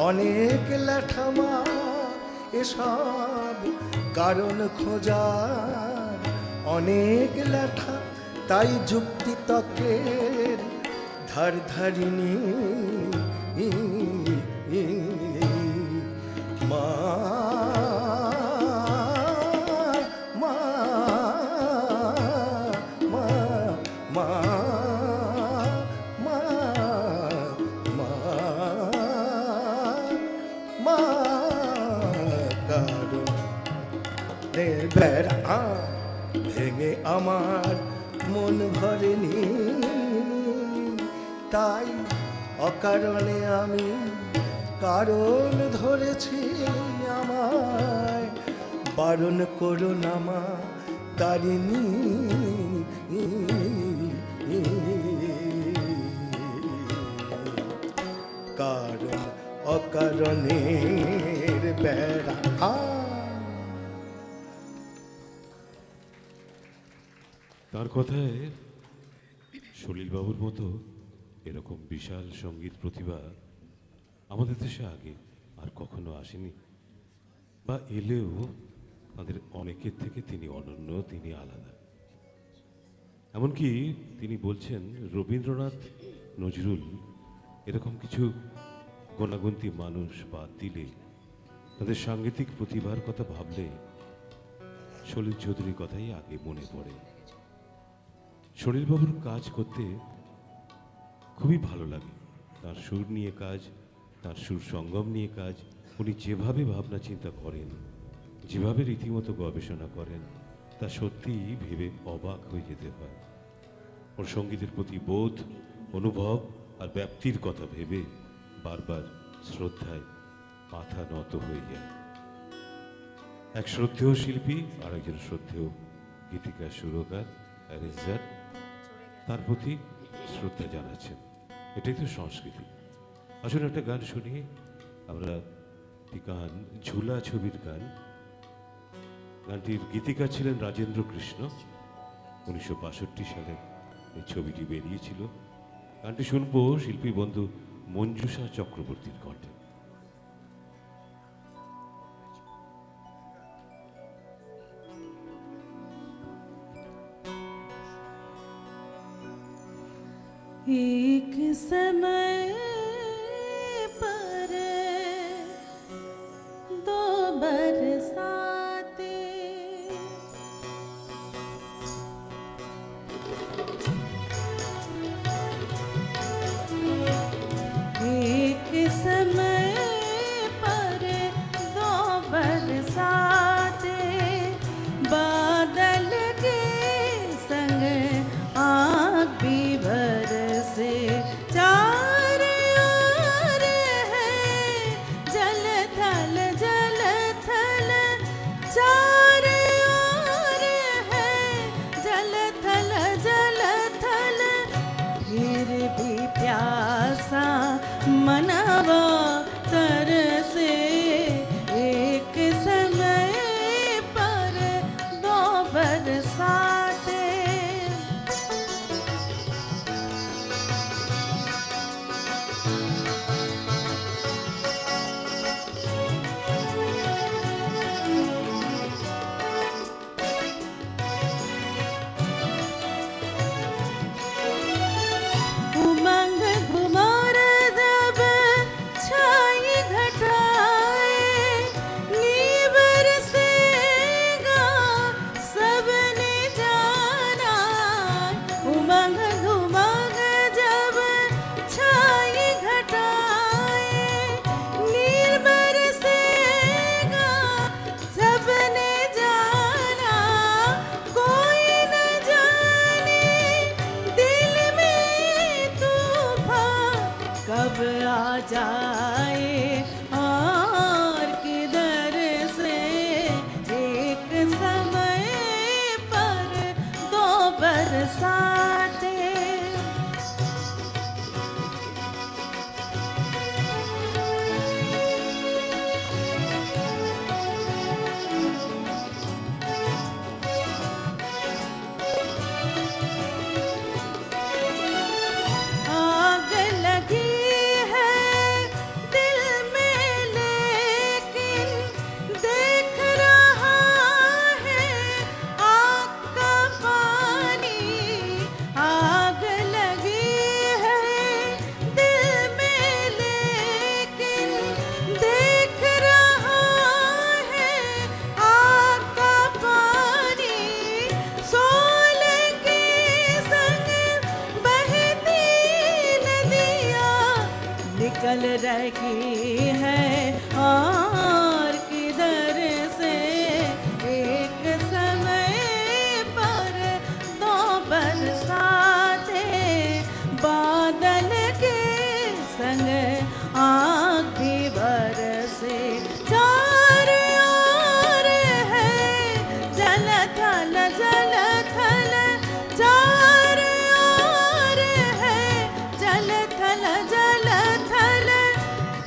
অনেক লেঠামা এসব কারণ খোঁজার অনেক লেখা তাই যুক্তি তকের ধার ধারিণী মা মা মা মা মা মা মা কারণ বেড়া ভেঙে আমার মন ভরেনি তাই অকারণে আমি কারণ ধরেছি আমায় বারণ করো না মা তারিণী কারণ অকারণের বেড়া তার কথায় সলিলবাবুর মতো এরকম বিশাল সঙ্গীত প্রতিভা আমাদের দেশে আগে আর কখনো আসেনি বা এলেও তাদের অনেকের থেকে তিনি অনন্য, তিনি আলাদা। এমনকি তিনি বলছেন রবীন্দ্রনাথ, নজরুল এরকম কিছু গণাগুন্তি মানুষ বাদ দিলে তাদের সাংগীতিক প্রতিভার কথা ভাবলে সলিল চৌধুরীর কথাই আগে মনে পড়ে। সলিলবাবুর কাজ করতে খুবই ভালো লাগে। তার সুর নিয়ে কাজ, তার সুর সঙ্গম নিয়ে কাজ, উনি যেভাবে ভাবনা চিন্তা করেন, যেভাবে রীতিমতো গবেষণা করেন, তা সত্যিই ভেবে অবাক হয়ে যেতে হয়। ওর সঙ্গীতের প্রতি বোধ, অনুভব আর ব্যাপ্তির কথা ভেবে বারবার শ্রদ্ধায় মাথা নত হয়ে যায়। এক শ্রদ্ধেয় শিল্পী আর একজন শ্রদ্ধেয় গীতিকার, সুরকার, অ্যারেঞ্জার তার প্রতি শ্রদ্ধা জানাচ্ছেন। এটাই তো সংস্কৃতি। আসলে একটা গান শুনি আমরা, গান ঝুলা ছবির গান। গানটির গীতিকার ছিলেন রাজেন্দ্র কৃষ্ণ। 1962 সালে এই ছবিটি বেরিয়েছিল। গানটি শুনবো শিল্পী বন্ধু মঞ্জুষা চক্রবর্তীর কণ্ঠে। एक समय पर दो बरसाते एक समय पर दो बरसाते बादल के संग आग भी बरसे चारे रही है और किधर से एक समय पर दो बरसातें बादल के संग आग भी बरसे चार ओर है जल थल चार ओर है जल थल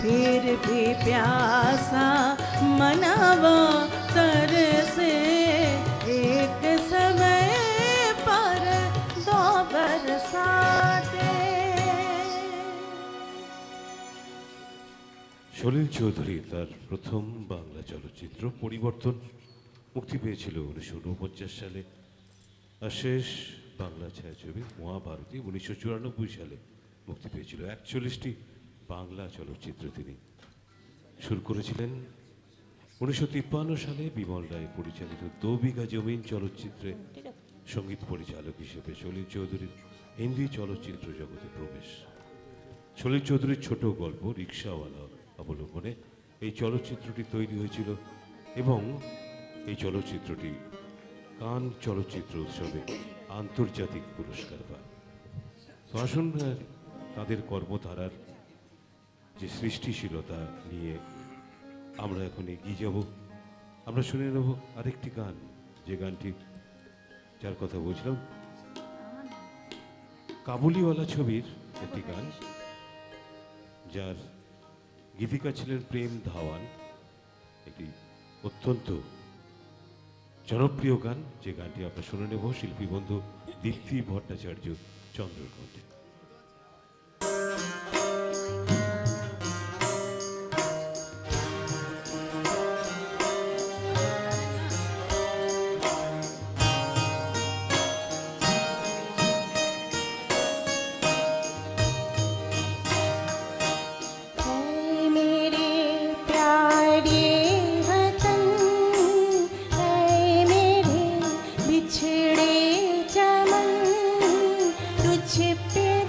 फिर भी प्यासा मनवा तरसे एक समय पर दो बरसातें। সলিল চৌধুরী তার প্রথম বাংলা চলচ্চিত্র পরিবর্তন মুক্তি পেয়েছিল 1949 সালে, আর শেষ বাংলা ছায়াছবি মহাভারতী 1994 সালে মুক্তি পেয়েছিল। 41টি বাংলা চলচ্চিত্র তিনি শুরু করেছিলেন। 1953 সালে বিমল রায় পরিচালিত 2 বিঘা জমিন চলচ্চিত্রে সঙ্গীত পরিচালক হিসেবে সলিল চৌধুরীর হিন্দি চলচ্চিত্র জগতে প্রবেশ। সলিল চৌধুরীর ছোট গল্প রিক্সাওয়ালা অবলম্বনে এই চলচ্চিত্রটি তৈরি হয়েছিল এবং এই চলচ্চিত্রটি কান চলচ্চিত্র উৎসবে আন্তর্জাতিক পুরস্কার পায়। তো আসুন তাদের কর্মধারার যে সৃষ্টিশীলতা নিয়ে আমরা এখন এগিয়ে যাব। আমরা শুনে নেব আরেকটি গান, যে গানটি যার কথা বলছিলাম কাবুলিওয়ালা ছবির একটি গান, যার গীতিকা ছিলেন প্রেম ধাওয়ান। একটি অত্যন্ত জনপ্রিয় গান, যে গানটি আমরা শুনে নেব শিল্পী বন্ধু দীপ্তি ভট্টাচার্য চন্দ্রের কণ্ঠে। बिछड़े चमन तुझ पे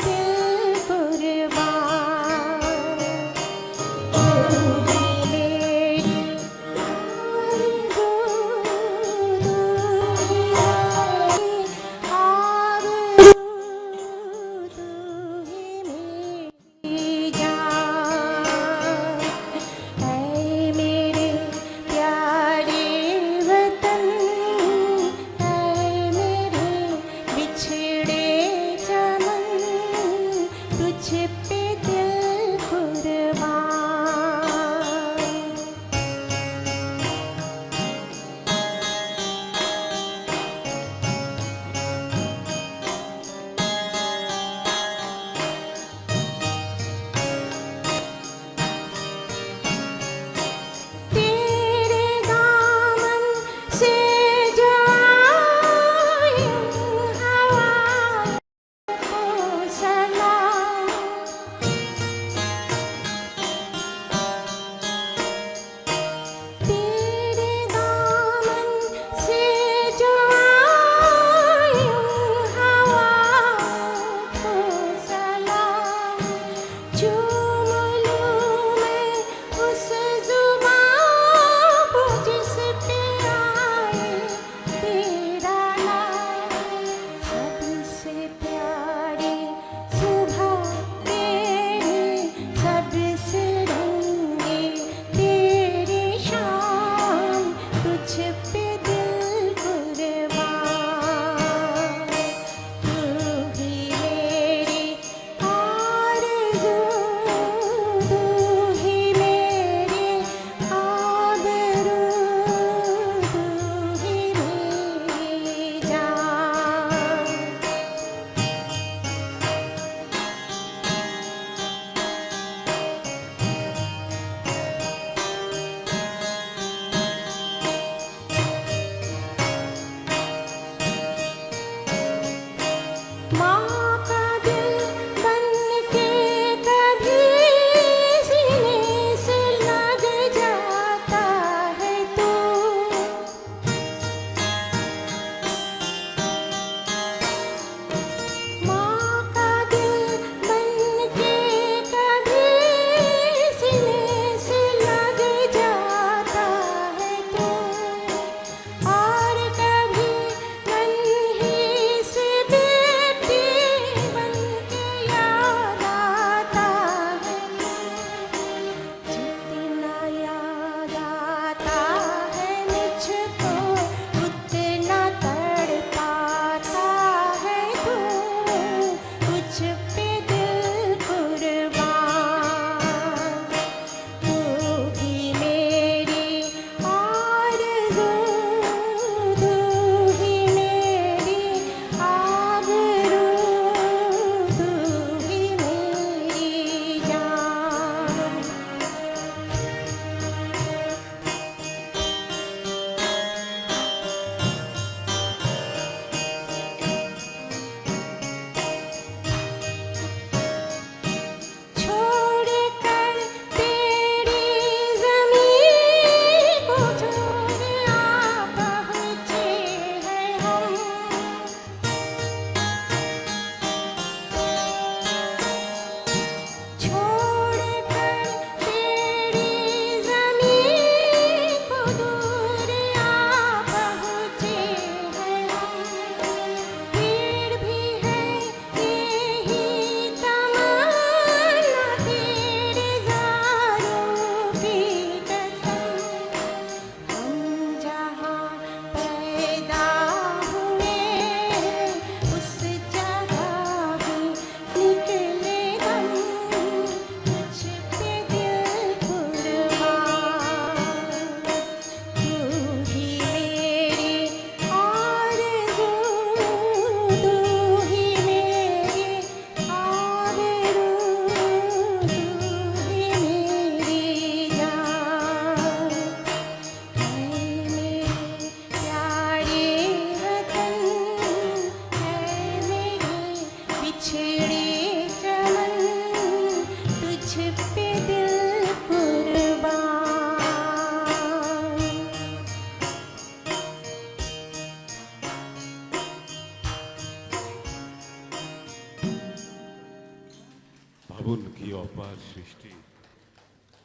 ভাবুন কি অপার সৃষ্টি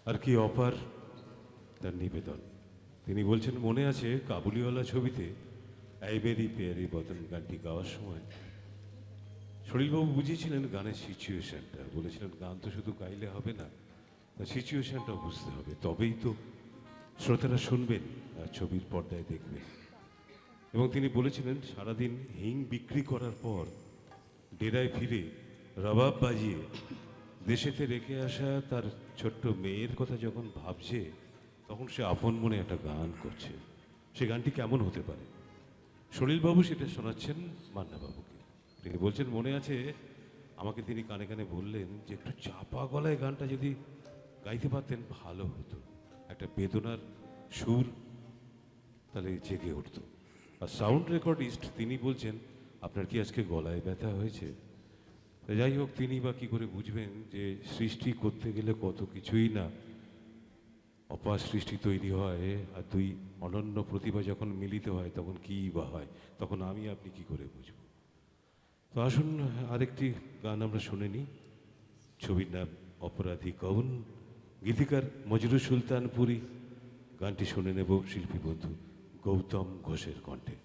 আর কি অপার তার নিবেদন। তিনি বলছেন মনে আছে কাবুলিওয়ালা ছবিতে আইবেরি পেয়ারি বদন গানটি গাওয়ার সময় সলিলবাবু বুঝিয়েছিলেন গানের সিচুয়েশনটা, বলেছিলেন গান তো শুধু গাইলে হবে না, সিচুয়েশনটাও বুঝতে হবে, তবেই তো শ্রোতারা শুনবেন আর ছবির পর্দায় দেখবেন। এবং তিনি বলেছিলেন সারাদিন হিং বিক্রি করার পর ডেরায় ফিরে রবাব বাজিয়ে দেশেতে রেখে আসা তার ছোট্ট মেয়ের কথা যখন ভাবছে তখন সে আপন মনে একটা গান করছে। সে গানটি কেমন হতে পারে? সলিলবাবু সেটা শোনাচ্ছেন মান্নাবাবুকে। তিনি বলছেন মনে আছে আমাকে তিনি কানে কানে বললেন যে একটু চাপা গলায় গানটা যদি গাইতে পারতেন ভালো হতো, একটা বেদনার সুর তাহলে জেগে উঠতো। আর সাউন্ড রেকর্ডিস্ট তিনি বলছেন আপনার কি আজকে গলায় ব্যথা হয়েছে? যাই হোক, তিনি বা কী করে বুঝবেন যে সৃষ্টি করতে গেলে কত কিছুই না অপার সৃষ্টি তৈরি হয়, আর দুই অনন্য প্রতিভা যখন মিলিত হয় তখন কী বা হয়, তখন আমি আপনি কি করে বুঝব? তো আসুন আরেকটি গান আমরা শুনে নিই। ছবির নাম অপরাধী কৌন, গীতিকার মজরু সুলতানপুরি। গানটি শুনে নেব শিল্পী বন্ধু গৌতম ঘোষের কণ্ঠে।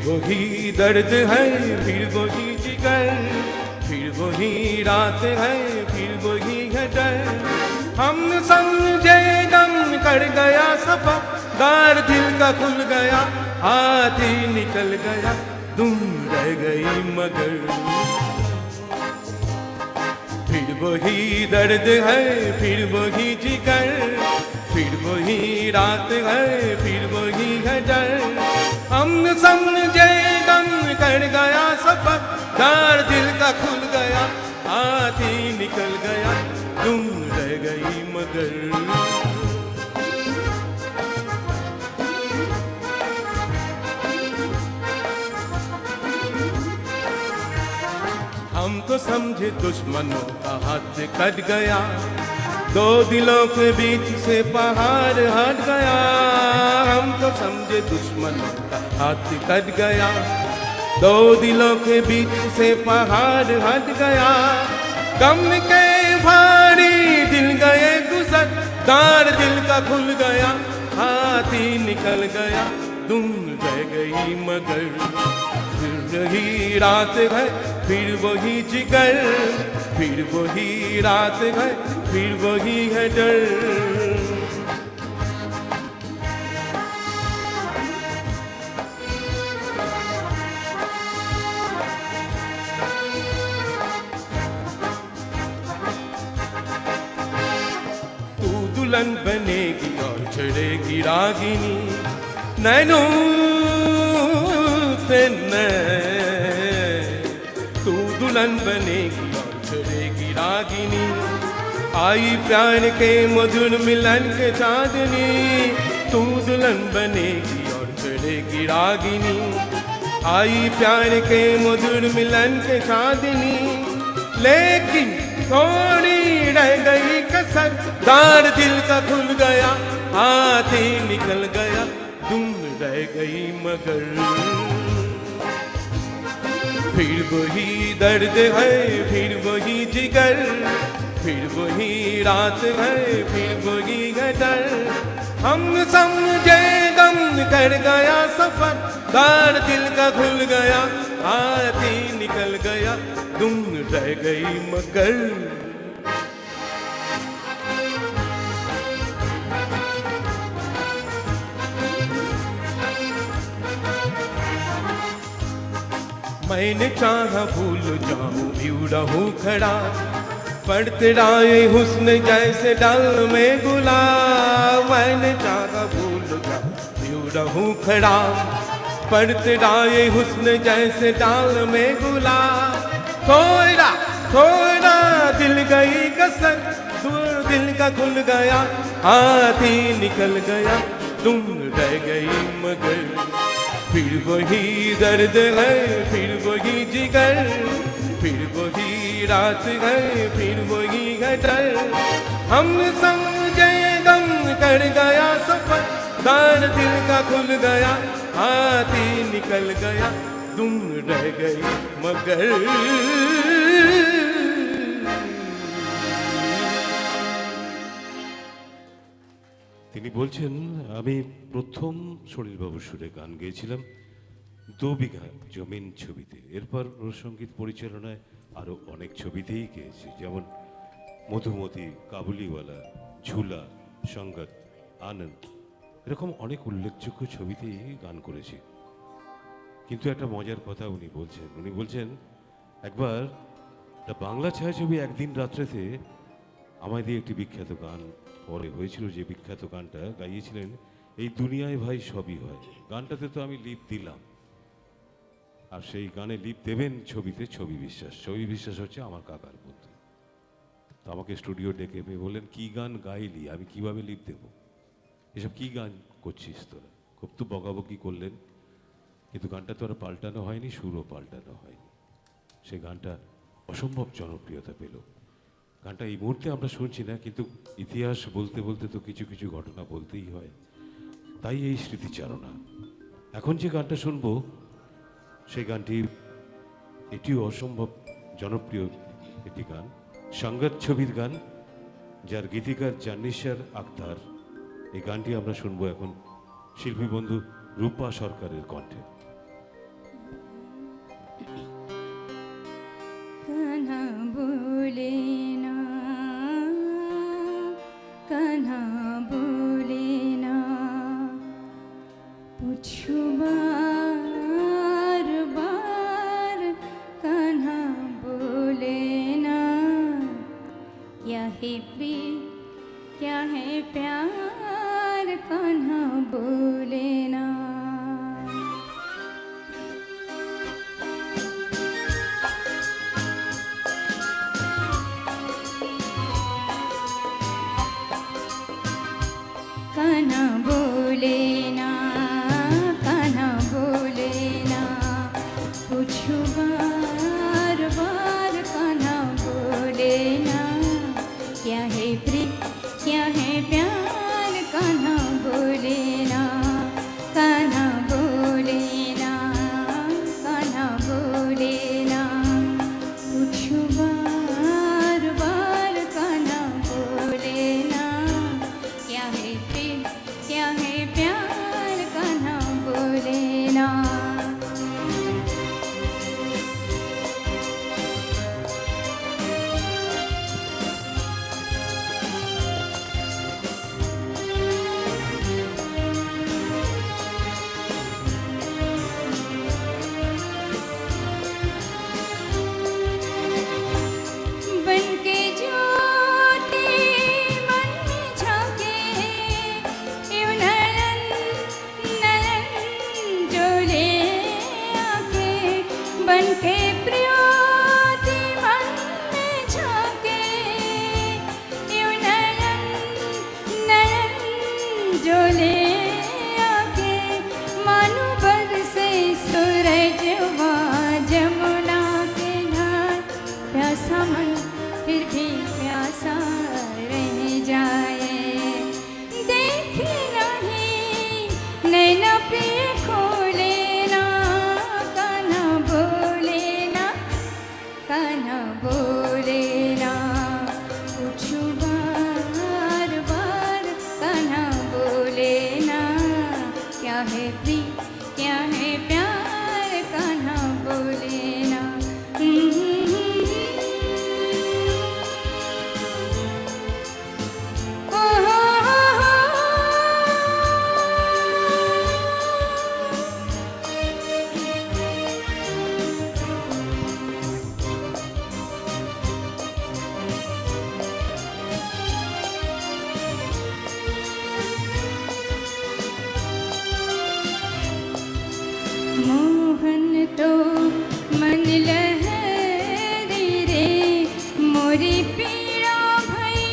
वही दर्द है फिर वही जिगर, फिर वही रात है फिर वही है डर। हम समझे दम कर गया सफर, दार दिल का खुल गया, हाथ ही निकल गया, तुम रह गई मगर। फिर वही दर्द है फिर वही जिगर, फिर वही रात है फिर वही है डर। हम समझे दम कर गया सफर, दार दिल का खुल गया, हाथ ही निकल गया, तुम रह गई मगर। हम तो समझे दुश्मनों का हाथ कट गया, दो दिलों के बीच से पहाड़ हट गया। हम तो समझे दुश्मनों का हाथ कट गया, दो दिलों के बीच से पहाड़ हट गया। गम के भारी दिल गए गुजर, दार दिल का खुल गया, हाथ ही निकल गया, तुम रह गई मगर। फिर वही रात है फिर वही जिगर, फिर वही रात है फिर वही है डर। तू दुल्हन बनेगी और चढ़ेगी रागिनी, नैनों से तू दुल्हन बनेगी और चढ़ेगी रागिनी। आई प्यार के मधुर मिलन के चांदनी, तू दुल्हन बनेगी और चढ़ेगी रागिनी। आई प्यार के मधुर मिलन के चांदनी, लेकिन थोड़ी रह गई कसर, दार दिल का खुल गया, हाथ ही निकल गया, तुम रह गई मगर। फिर वही दर्द है फिर वही जिगर, फिर वही रात है फिर वही है डर। हम समझे दम कर गया सफर, दार दिल का खुल गया, हाथ ही निकल गया, तुम रह गई मगर। मैंने चाहा भूल जाऊं यूं रहूं खड़ा, पढ़ते राए हुस्न जैसे डाल में गुलाब। मैंने चाहा भूल जाऊं यूं रहूं खड़ा, पढ़ते राए हुस्न जैसे डाल में गुलाब। थोड़ा थोड़ा दिल गई कसर, तू दिल का खुल गया, हाथी निकल गया, तुम रह गई मगर। फिर वही दर्द है, फिर वही जिगर, फिर वही रात है, फिर वही है डर। हम समझे गम कर गया सफर, तार दिल का खुल गया, हाथी निकल गया, तुम रह गई मगर। তিনি বলছেন, আমি প্রথম সলিলবাবুর সুরে গান গেয়েছিলাম 2 বিঘা জমিন ছবিতে। এরপর ওর সঙ্গীত পরিচালনায় আরও অনেক ছবিতেই গেয়েছি, যেমন মধুমতি, কাবুলিওয়ালা, ঝুলা, সঙ্গত, আনন্দ, এরকম অনেক উল্লেখযোগ্য ছবিতেই গান করেছি। কিন্তু একটা মজার কথা উনি বলছেন একবার একটা বাংলা ছায়াছবি একদিন রাত্রেতে আমায় দিয়ে একটি বিখ্যাত গান পরে হয়েছিল, যে বিখ্যাত গানটা গাইয়েছিলেন এই দুনিয়ায় ভাই সবই হয়। গানটাতে তো আমি লিপ দিলাম, আর সেই গানে লিপ দেবেন ছবিতে ছবি বিশ্বাস। ছবি বিশ্বাস হচ্ছে আমার কাকার বন্ধু। তো আমাকে স্টুডিও ডেকে বললেন, কি গান গাইলি, আমি কিভাবে লিপ দেব, এসব কি গান করছিস তোরা। খুব তো বকাবকি করলেন, কিন্তু গানটা তো আর পাল্টানো হয়নি, সুরও পাল্টানো হয়নি। সে গানটা অসম্ভব জনপ্রিয়তা পেল। গানটা এই মুহূর্তে আমরা শুনছি না, কিন্তু ইতিহাস বলতে বলতে তো কিছু কিছু ঘটনা বলতেই হয়, তাই এই স্মৃতিচারণা। এখন যে গানটা শুনবো সেই গানটি এটিও অসম্ভব জনপ্রিয় একটি গান, সঙ্গত ছবির গান, যার গীতিকার জান্নিসার আক্তার। এই গানটি আমরা শুনবো এখন শিল্পী বন্ধু রূপা সরকারের কণ্ঠে। কান্হা বলে না, কান্হা বলে না, পুছো বার বার, কান্হা বলে না, क्या है प्रीत क्या है प्यार, कान्हा बोले ना। कान्हा बोले ना, कान्हा बोले ना, पूछो बार बार, कान्हा बोले ना, क्या है प्रीत क्या है प्यार, कान्हा बोले ना, कान्हा बोले ना, कान्हा बोले ना, पूछो बार बार, कान्हा बोले ना, क्या है प्रीत क्या है प्यार, कान्हा बोले ना। बनके ज्योति मन में झांके, यूं नयन नयन जोले आके, बनके प्रियोति मन में झांके, यूं नयन नयन जोले आके, मानो बरसे सूरज वा जमुना के घाट, प्यासा मन फिर भी प्यासा रह जाए, देखे नहीं नैना प्रिय खोले ना, कान्हा बोले ना, कान्हा बोले ना, पूछो बार बार, कान्हा बोले ना, क्या है प्रीत क्या है प्यार, कान्हा बोले ना। मोहन तो मन लहरी रे, मोरी पीड़ा भई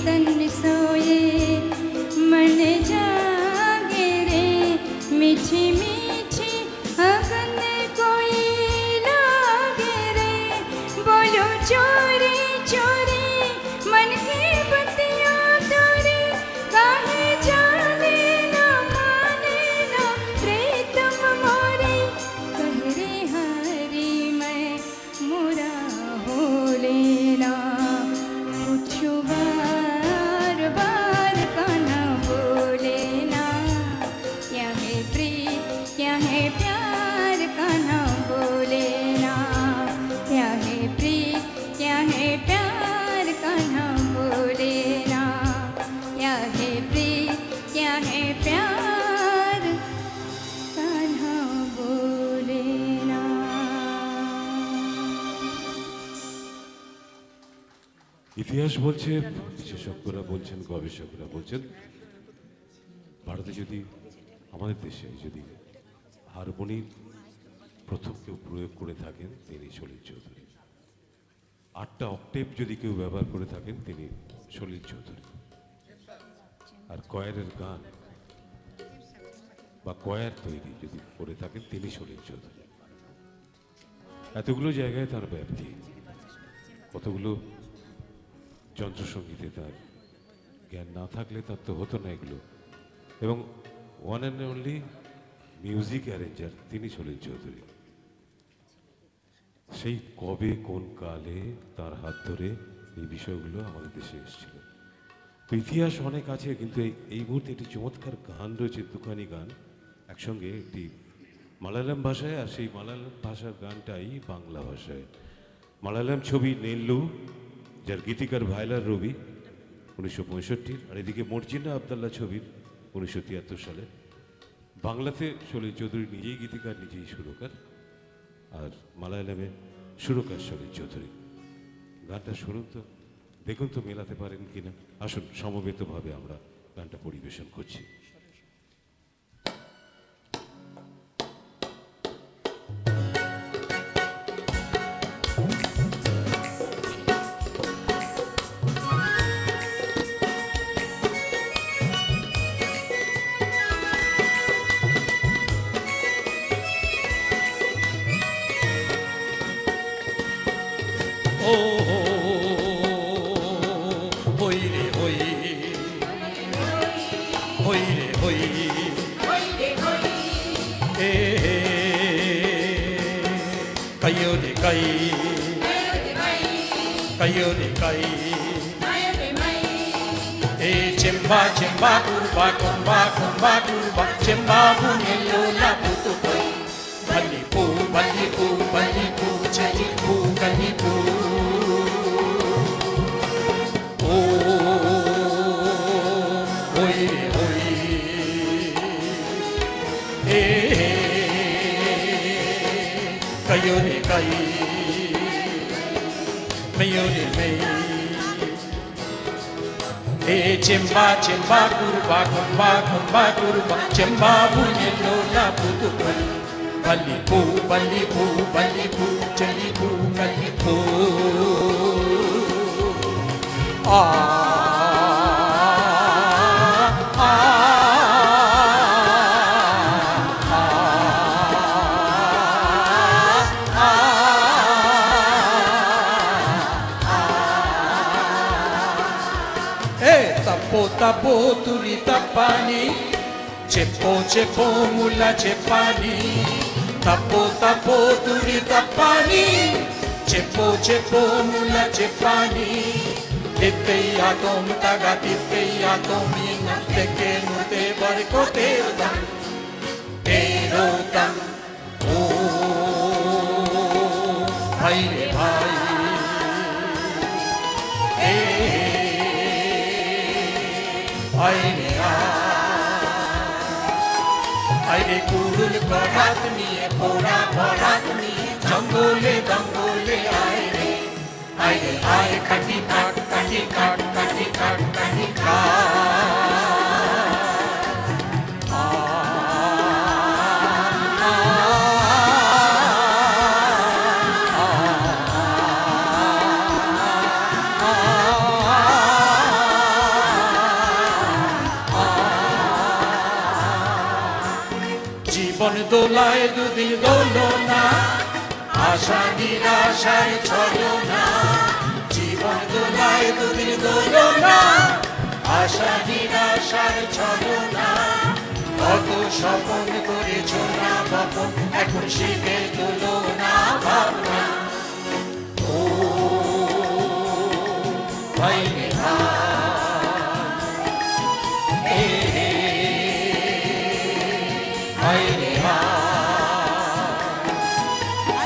तन सोए मन जागे रे मीठी मीठी अगन कोई लागे रे बोलो चोरी चोरी मन की बत्तियां तोरी काहे जाने ना माने ना प्रीतम मोरे कह रे हरी मैं मोरा हो लेना पूछो बार बार काना बोले ना क्या है प्रीत क्या है प्यार काना बोले ना क्या है प्रीत क्या है प्यार काना बोले ना क्या है प्रीत क्या है प्यार कान्हा बोले ना। ইতিহাস বলছে, বিশেষজ্ঞরা বলছেন, গবেষকরা বলছেন, ভারতে যদি আমাদের দেশে যদি হারমোনির প্রথম কেউ প্রয়োগ করে থাকেন তিনি সলিল চৌধুরী। 8টা অক্টেভ যদি কেউ ব্যবহার করে থাকেন তিনি সলিল চৌধুরী। আর কয়ারের গান বা কয়ার তৈরি যদি করে থাকেন তিনি সলিল চৌধুরী। এতগুলো জায়গায় তার ব্যাপ্তি, কতগুলো যন্ত্রসঙ্গীতে তার জ্ঞান না থাকলে তার তো হতো না এগুলো। এবং one and only music arranger তিনি সলিল চৌধুরী। সেই কবে কোন কালে তার হাত ধরে এই বিষয়গুলো আমাদের দেশে এসেছিল। তো ইতিহাস অনেক আছে, কিন্তু এই মুহূর্তে একটি চমৎকার গান রয়েছে, দুখানি গান একসঙ্গে, একটি মালায়ালাম ভাষায় আর সেই মালায়ালাম ভাষার গানটাই বাংলা ভাষায়। মালায়ালাম ছবি নেল্লু, যার গীতিকার ভায়লার রবি 1965, আর এদিকে মর্জিনা আবদাল্লাহ ছবির 1973 সালে। বাংলাতে সলিল চৌধুরী নিজেই গীতিকার, নিজেই সুরকার, আর মালায়ালামে সুরকার সলিল চৌধুরী। গানটা শুনুন তো, দেখুন তো মেলাতে পারেন কিনা। আসুন সমবেতভাবে আমরা গানটা পরিবেশন করছি। ও হই রে হই, হই রে হই, এ কাইও রে কাই, কাইও রে কাই, e cemba cemba kurba komba komba kurba cemba bunelo la putu koi bali pu chali pu kani pu o oi re oi e kayo re kai mayo re mai e cemba cemba kurba komba komba kurba cemba bunelo la putu koi bali pu chali pu kali pu a tapo tuli tapani ceppo ceppo mulla ceppani tapo tuli tapani ceppo ceppo mulla ceppani titteya tom taga titteya tom inga teke nute barko terodam o bhai re bhai আইরে কুরুল করাত নিয়ে পোড়া ভরাত নিয়ে জঙ্গলে জঙ্গলে আইরে আইরে আয় কাটি কাট কাটি কাট কাটি কাট কাটি দোলায় দুদিন দোলনা, আশা নিরাশার ছলনা। জীবন দোলায় দুদিন দোলনা, আশা নিরাশার ছলনা। কত স্বপন করেছ না বপন, এখন শিখে তুলনা ভাবনা। ও ভাই রে ভাই রে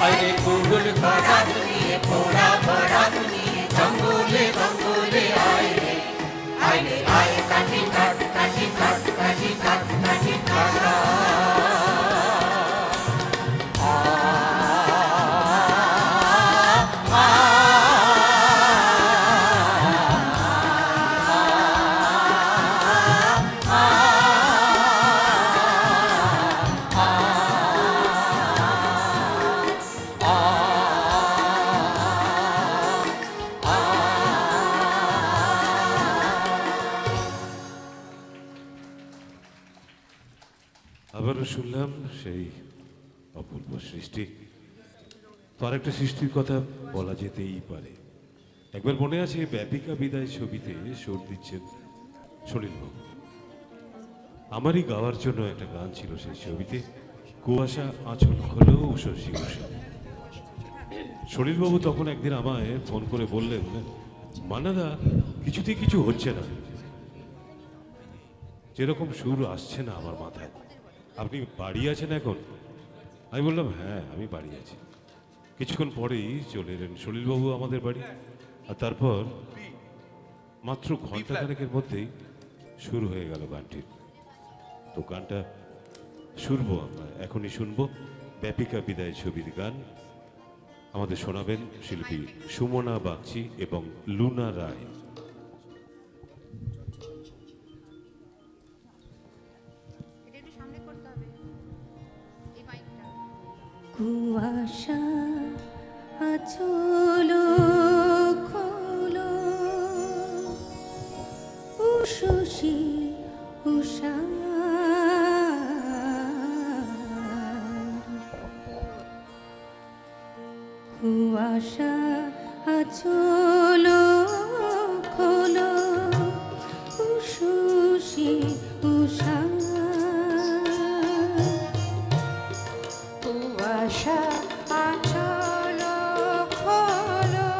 আরে কুড়ুল বারাত নিয়ে পোড়া বারাত নিয়ে জঙ্গলে জঙ্গলে আয় রে আয় কাটি কাট কাটি কাট কাটি কাট কাটি কাটা। আবারও শুনলাম সেই অপূর্ব সৃষ্টি। তো আরেকটা সৃষ্টির কথা বলা যেতেই পারে। একবার মনে আছে ব্যাপিকা বিদায় ছবিতে সুর দিচ্ছেন সলিলবাবু। আমারই গাওয়ার জন্য একটা গান ছিল সেই ছবিতে, কুয়াশা আঁচল খোলো উষসী উষা। সলিলবাবু তখন একদিন আমায় ফোন করে বললেন, মান্নাদা কিছুতেই কিছু হচ্ছে না, যেরকম সুর আসছে না আমার মাথায়। আপনি বাড়ি আছেন এখন? আমি বললাম হ্যাঁ আমি বাড়ি আছি। কিছুক্ষণ পরেই চলে এলেন সলিলবাবু আমাদের বাড়ি, আর তারপর মাত্র ঘন্টাখানেকের মধ্যেই শুরু হয়ে গেল গানটির। তো গানটা শুনবো আমরা, এখনই শুনবো। ব্যাপিকা বিদায় ছবির গান আমাদের শোনাবেন শিল্পী সুমনা বাগচি এবং লুনা রায়। কুয়াশা আচলো খোলো উষসী উষা। কুয়াশা আচলো খোলো উষসী উষা। কুয়াশা আচলো খোলো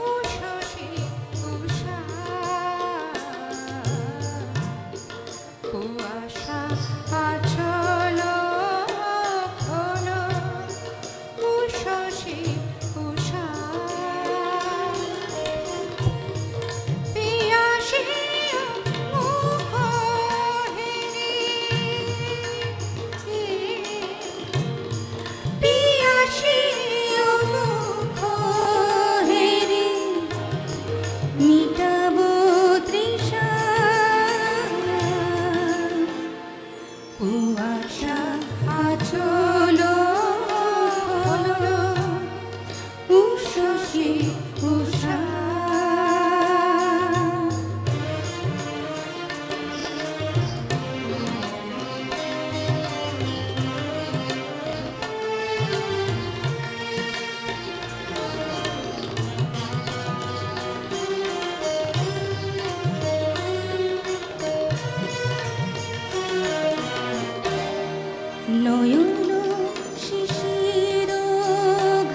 উষসী উষা। কুয়াশা আচলো খোলো উষসী উষা। পিয়াসী মুখ হেরি পিয়াসী মুখ হেরি মিটাবো তৃষা। কুয়াশা আচলো খোলো উষসী উষা। নয়ন শিশির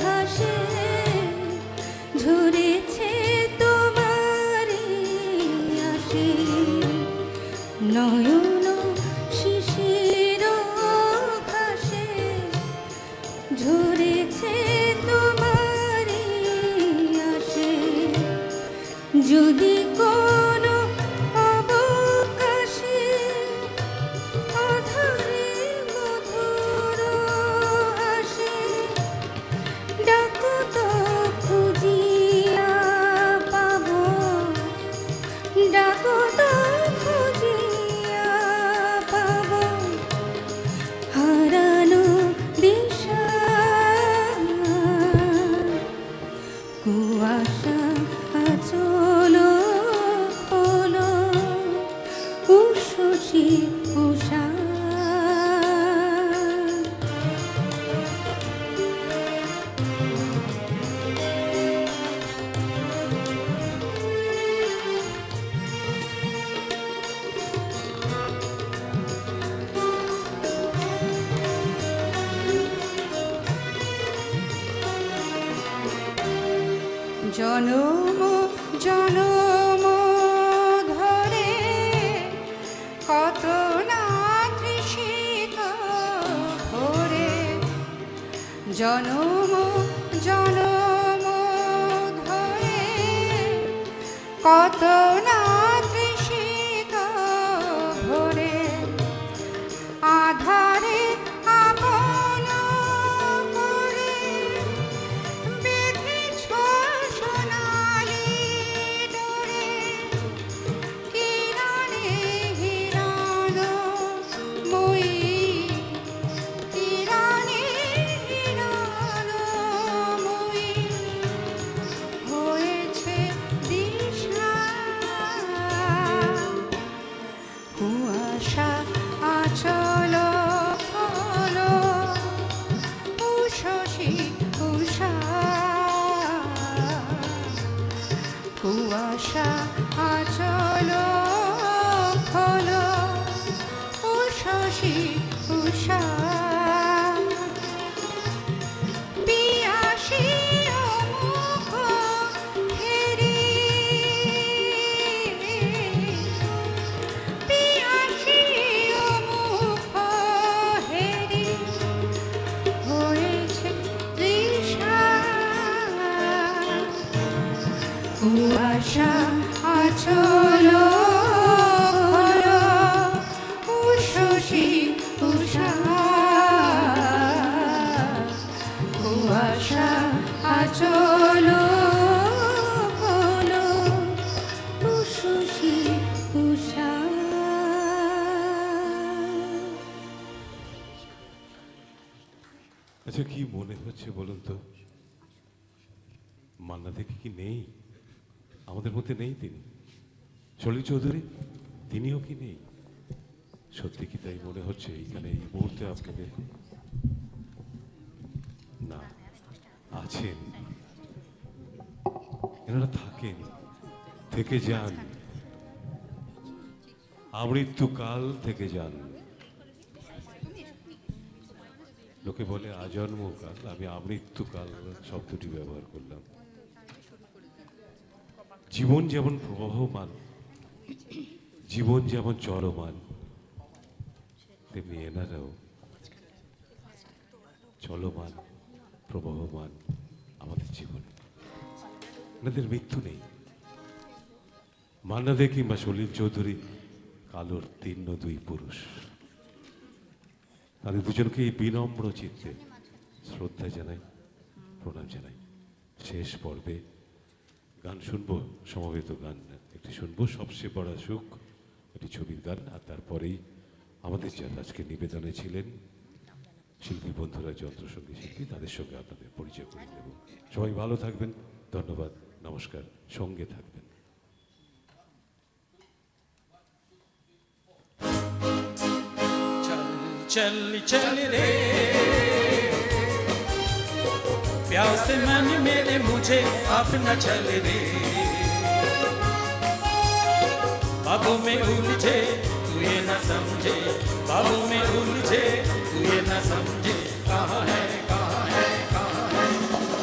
ঘাসে ঝরেছে তোমারি আসে। নয়ন শিশির ঘাসে ঝরেছে তোমারি আসে। যদি কোনো অবকাশে আধারে মধুর হাসে ডাকো তো খুঁজিয়া পাবো। ডাকো তো খুঁজিয়া পাবো হারানো দিশা। কুয়াশা আচলো জনম জনম ধরে কত না তৃষিত ভরে আধারে আপন করে বেঁধেছ সোনালি ডোরে কিরণে হিরণময়ী কিরণে হিরণময়ী হয়েছে দিশা কুয়াশা আচল ফলো উষসী উষা কুয়াশা আচল ফলো উষসী উষা পিয়াসী মুখ হেরি পিয়াসী মুখ হেরি হয়েছে তৃষা কুয়াশা আচল ফলো উষসী উষা কুয়াশা আচল ফলো উষসী উষা আচ্ছা, কি মনে হচ্ছে বলুন তো? মান্না দেখি কি নেই? আমাদের মধ্যে নেই তিনি? সলিল চৌধুরী, তিনিও কি নেই? সত্যি কি তাই মনে হচ্ছে এইখানে এই মুহূর্তে আপনাদের? না, আছেন, এনারা থাকেন, থেকে যান, আমৃত্যুকাল থেকে যান। লোকে বলে আজন্মকাল, আমি আমৃত্যুকাল শব্দটি ব্যবহার করলাম। জীবন যেমন প্রবাহমান, জীবন যেমন চলমান, তেমনি এনারাও চলমান, প্রবাহমান আমাদের জীবনে। এনাদের মৃত্যু নেই। মান্না দে কিংবা সলিল চৌধুরী কালোর তীর্ণ দুই পুরুষ। তাদের দুজনকে এই বিনম্র চিত্তে শ্রদ্ধা জানাই, প্রণাম জানাই। শেষ পর্বে গান শুনবো, সমবেত গান একটি শুনবো, সবচেয়ে বড় সুখ, একটি ছবির গান। আর তারপরেই আমাদের যারা আজকে নিবেদনে ছিলেন শিল্পী বন্ধুরা, যন্ত্রসঙ্গী শিল্পী, তাদের সঙ্গে আপনাদের পরিচয় করে দেব। সবাই ভালো থাকবেন, ধন্যবাদ, নমস্কার, সঙ্গে থাকবেন। चल चल रे प्यास मन मेरे मुझे अपना चल रे बाबू में उलझे तू ये न समझे बाबू में उलझे तू ये न समझे कहाँ है कहाँ है कहाँ है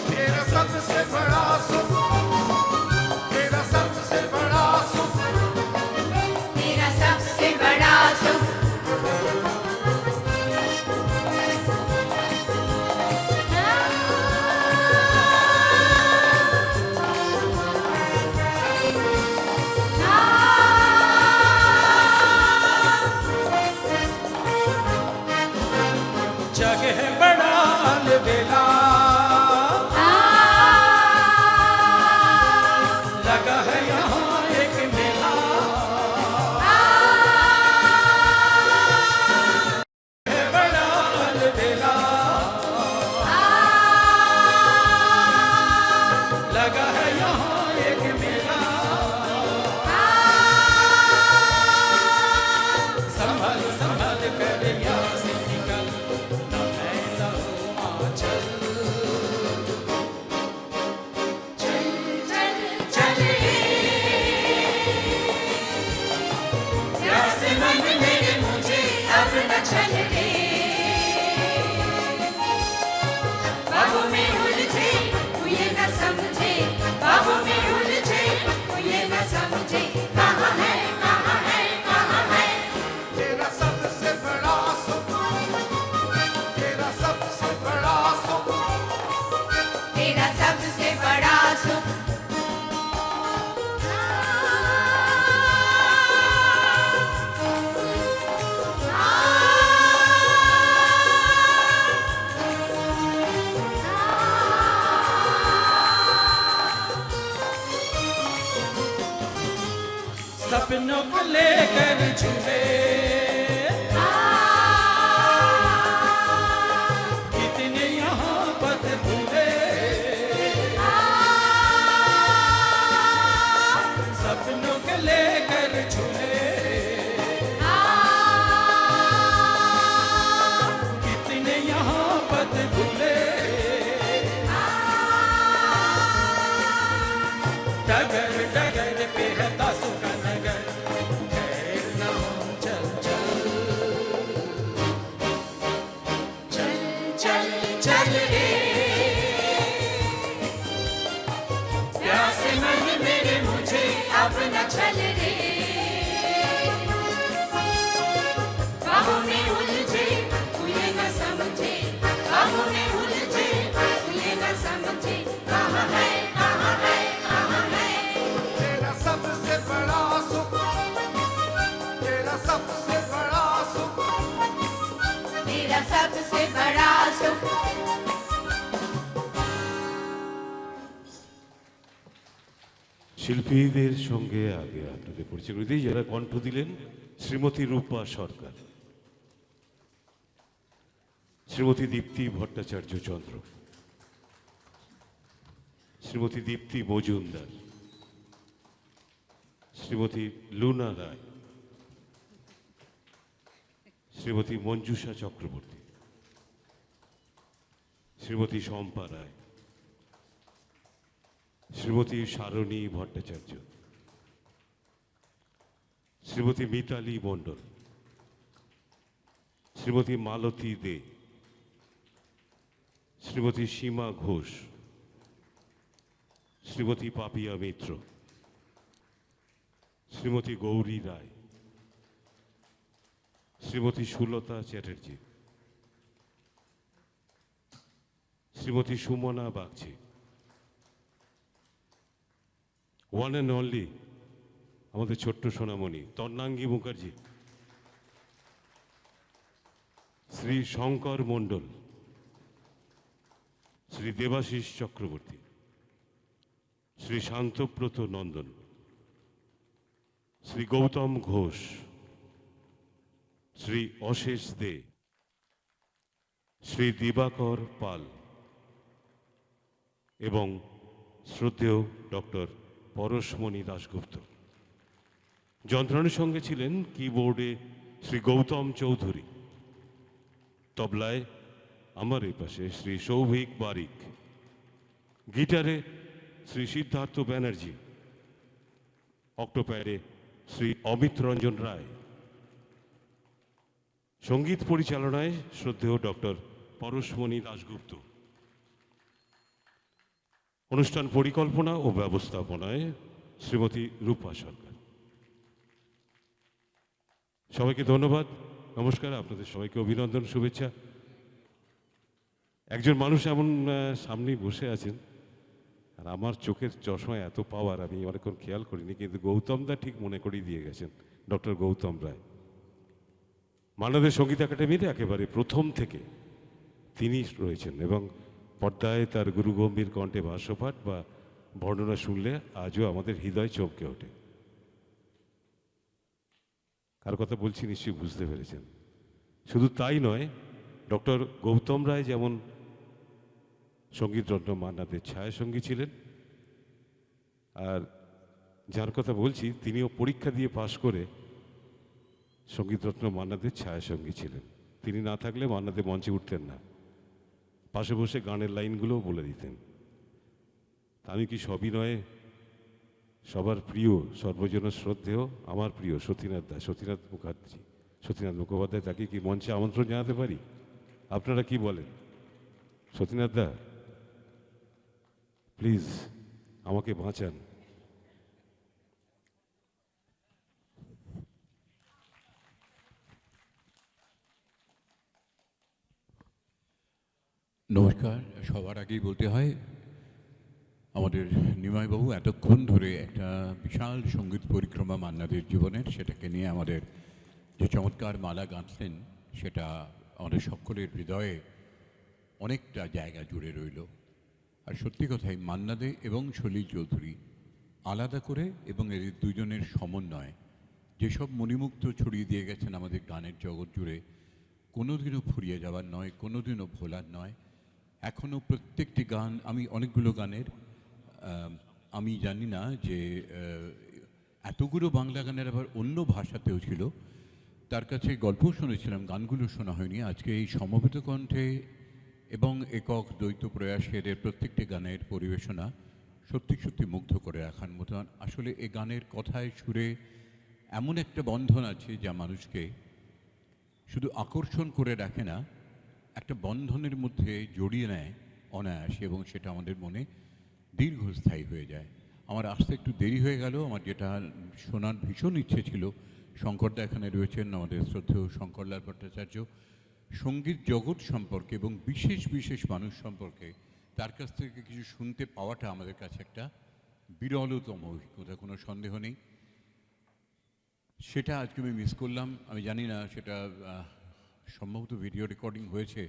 मेरा सबसे बड़ा सुख मेरा सबसे बड़ा सुख मेरा सबसे बड़ा सुख जग है बड़ा सपनों को लेकर झूले कितने यहाँ पथ भूले सपनों को लेकर झूले कितने यहाँ पथ भूले डगर डगर पे है तासों का नगर ठहर ना हम चल चल चल चल रे प्यासे मन मेरे मुझे अब न चल रे बाहों में उलझे तुझे न समझे बाहों में उलझे तुझे न समझे कहाँ है कहाँ है कहाँ है तेरा सबसे बड़ा सुख, तेरा सबसे बड़ा सुख, तेरा सबसे बड़ा सुख শিল্পীদের সঙ্গে আগে আপনাদের পরিচয় করে দিই যারা কণ্ঠ দিলেন। Shrimati Rupa Sarkar, Shrimati Dipti Bhattacharya Chandra, Shrimati Dipti Majumdar, Shrimati Luna Roy, Shrimati Manjusha Chakraborty, Shrimati Shampa Roy, Shrimati Sarani Bhattacharya, Shrimati Mitali Mondal, Shrimati Malati Dey, Shrimati Seema Ghosh, Shrimati Papiya Mitra, Shrimati Gouri Roy, Shrimati Sulata Chatterjee, Shrimati Sumana Bagchi, one and only আমাদের ছোট্ট সোনামণি তন্নাঙ্গী মুখার্জি, শ্রী শঙ্কর মণ্ডল, শ্রী দেবাশিস চক্রবর্তী, শ্রী শান্তব্রত নন্দন, শ্রী গৌতম ঘোষ, শ্রী অশেষ দে, শ্রী দিবাকর পাল এবং শ্রদ্ধেয় ডক্টর পরশমণি দাশগুপ্ত। যন্ত্রণার সঙ্গে ছিলেন কিবোর্ডে শ্রী গৌতম চৌধুরী, তবলায় আমার এই পাশে শ্রী সৌভিক বারিক, গিটারে শ্রী সিদ্ধার্থ ব্যানার্জি, অক্টোপ্যাডে শ্রী অমিত রঞ্জন রায়, সঙ্গীত পরিচালনায় শ্রদ্ধেয় ডক্টর পরশমণি দাশগুপ্ত, অনুষ্ঠান পরিকল্পনা ও ব্যবস্থাপনায় শ্রীমতী রূপা সরকার। সবাইকে ধন্যবাদ, নমস্কার, আপনাদের সবাইকে অভিনন্দন, শুভেচ্ছা। একজন মানুষ এমন সামনেই বসে আছেন, আর আমার চোখের চশমায় এত পাওয়ার আমি অনেকক্ষণ খেয়াল করিনি, কিন্তু গৌতমদা ঠিক মনে করিয়ে দিয়ে গেছেন, ডক্টর গৌতম রায়। মান্নাদের সঙ্গীত একাডেমিতে একেবারে প্রথম থেকে তিনি রয়েছেন এবং পর্দায় তার গুরুগম্ভীর কণ্ঠে ভাষ্যপাঠ বা বর্ণনা শুনলে আজও আমাদের হৃদয় চমকে ওঠে। কার কথা বলছি নিশ্চয়ই বুঝতে পেরেছেন। শুধু তাই নয়, ডক্টর গৌতম রায় যেমন সঙ্গীতরত্ন মান্নাদের ছায়াসঙ্গী ছিলেন, আর যার কথা বলছি তিনিও পরীক্ষা দিয়ে পাশ করে সঙ্গীতরত্ন মান্নাদের ছায়াসঙ্গী ছিলেন। তিনি না থাকলে মান্নাদের মঞ্চে উঠতেন না, পাশে বসে গানের লাইনগুলোও বলে দিতেন। আমি কি সবই নয়, সবার প্রিয়, সর্বজন শ্রদ্ধেয় আমার প্রিয় সতীনাথ দা, সতীনাথ মুখার্জি, সতীনাথ মুখোপাধ্যায়, তাকে কি মঞ্চে আমন্ত্রণ জানাতে পারি? আপনারা কি বলেন? সতীনাথ দা প্লিজ আমাকে বাঁচান। নমস্কার। সবার আগেই বলতে হয় আমাদের নিমাইবাবু এতক্ষণ ধরে একটা বিশাল সঙ্গীত পরিক্রমা মান্নাদের জীবনের, সেটাকে নিয়ে আমাদের যে চমৎকার মালা গাঁথলেন সেটা আমাদের সকলের হৃদয়ে অনেকটা জায়গা জুড়ে রইল। আর সত্যি কথাই মান্না দে এবং সলিল চৌধুরী আলাদা করে এবং এদের দুজনের সমন্বয় যেসব মণিমুক্ত ছড়িয়ে দিয়ে গেছেন আমাদের গানের জগৎ জুড়ে, কোনোদিনও ফুরিয়ে যাওয়ার নয়, কোনোদিনও ভোলার নয়। এখনও প্রত্যেকটি গান, আমি অনেকগুলো গানের আমি জানি না যে এতগুলো বাংলা গানের আবার অন্য ভাষাতেও ছিল, তার কাছে গল্প শুনেছিলাম, গানগুলো শোনা হয়নি। আজকে এই সমবেত কণ্ঠে এবং একক দ্বৈত প্রয়াসের এর প্রত্যেকটি গানের পরিবেশনা সত্যি সত্যি মুগ্ধ করে রাখার মতন। আসলে এই গানের কথায় সুরে এমন একটা বন্ধন আছে যা মানুষকে শুধু আকর্ষণ করে রাখে না, একটা বন্ধনের মধ্যে জড়িয়ে নেয় অনায়াসে, এবং সেটা আমাদের মনে দীর্ঘস্থায়ী হয়ে যায়। আমার আসতে একটু দেরি হয়ে গেল, আমার যেটা শোনার ভীষণ ইচ্ছে ছিল। শঙ্করদা এখানে রয়েছেন, আমাদের শ্রদ্ধেয় শঙ্করলাল ভট্টাচার্য, সঙ্গীত জগৎ সম্পর্কে এবং বিশেষ বিশেষ মানুষ সম্পর্কে তার কাছ থেকে কিছু শুনতে পাওয়াটা আমাদের কাছে একটা বিরলতম অভিজ্ঞতা, কোনো সন্দেহ নেই। সেটা আজকে আমি মিস করলাম। আমি জানি না সেটা সম্ভবত ভিডিও রেকর্ডিং হয়েছে,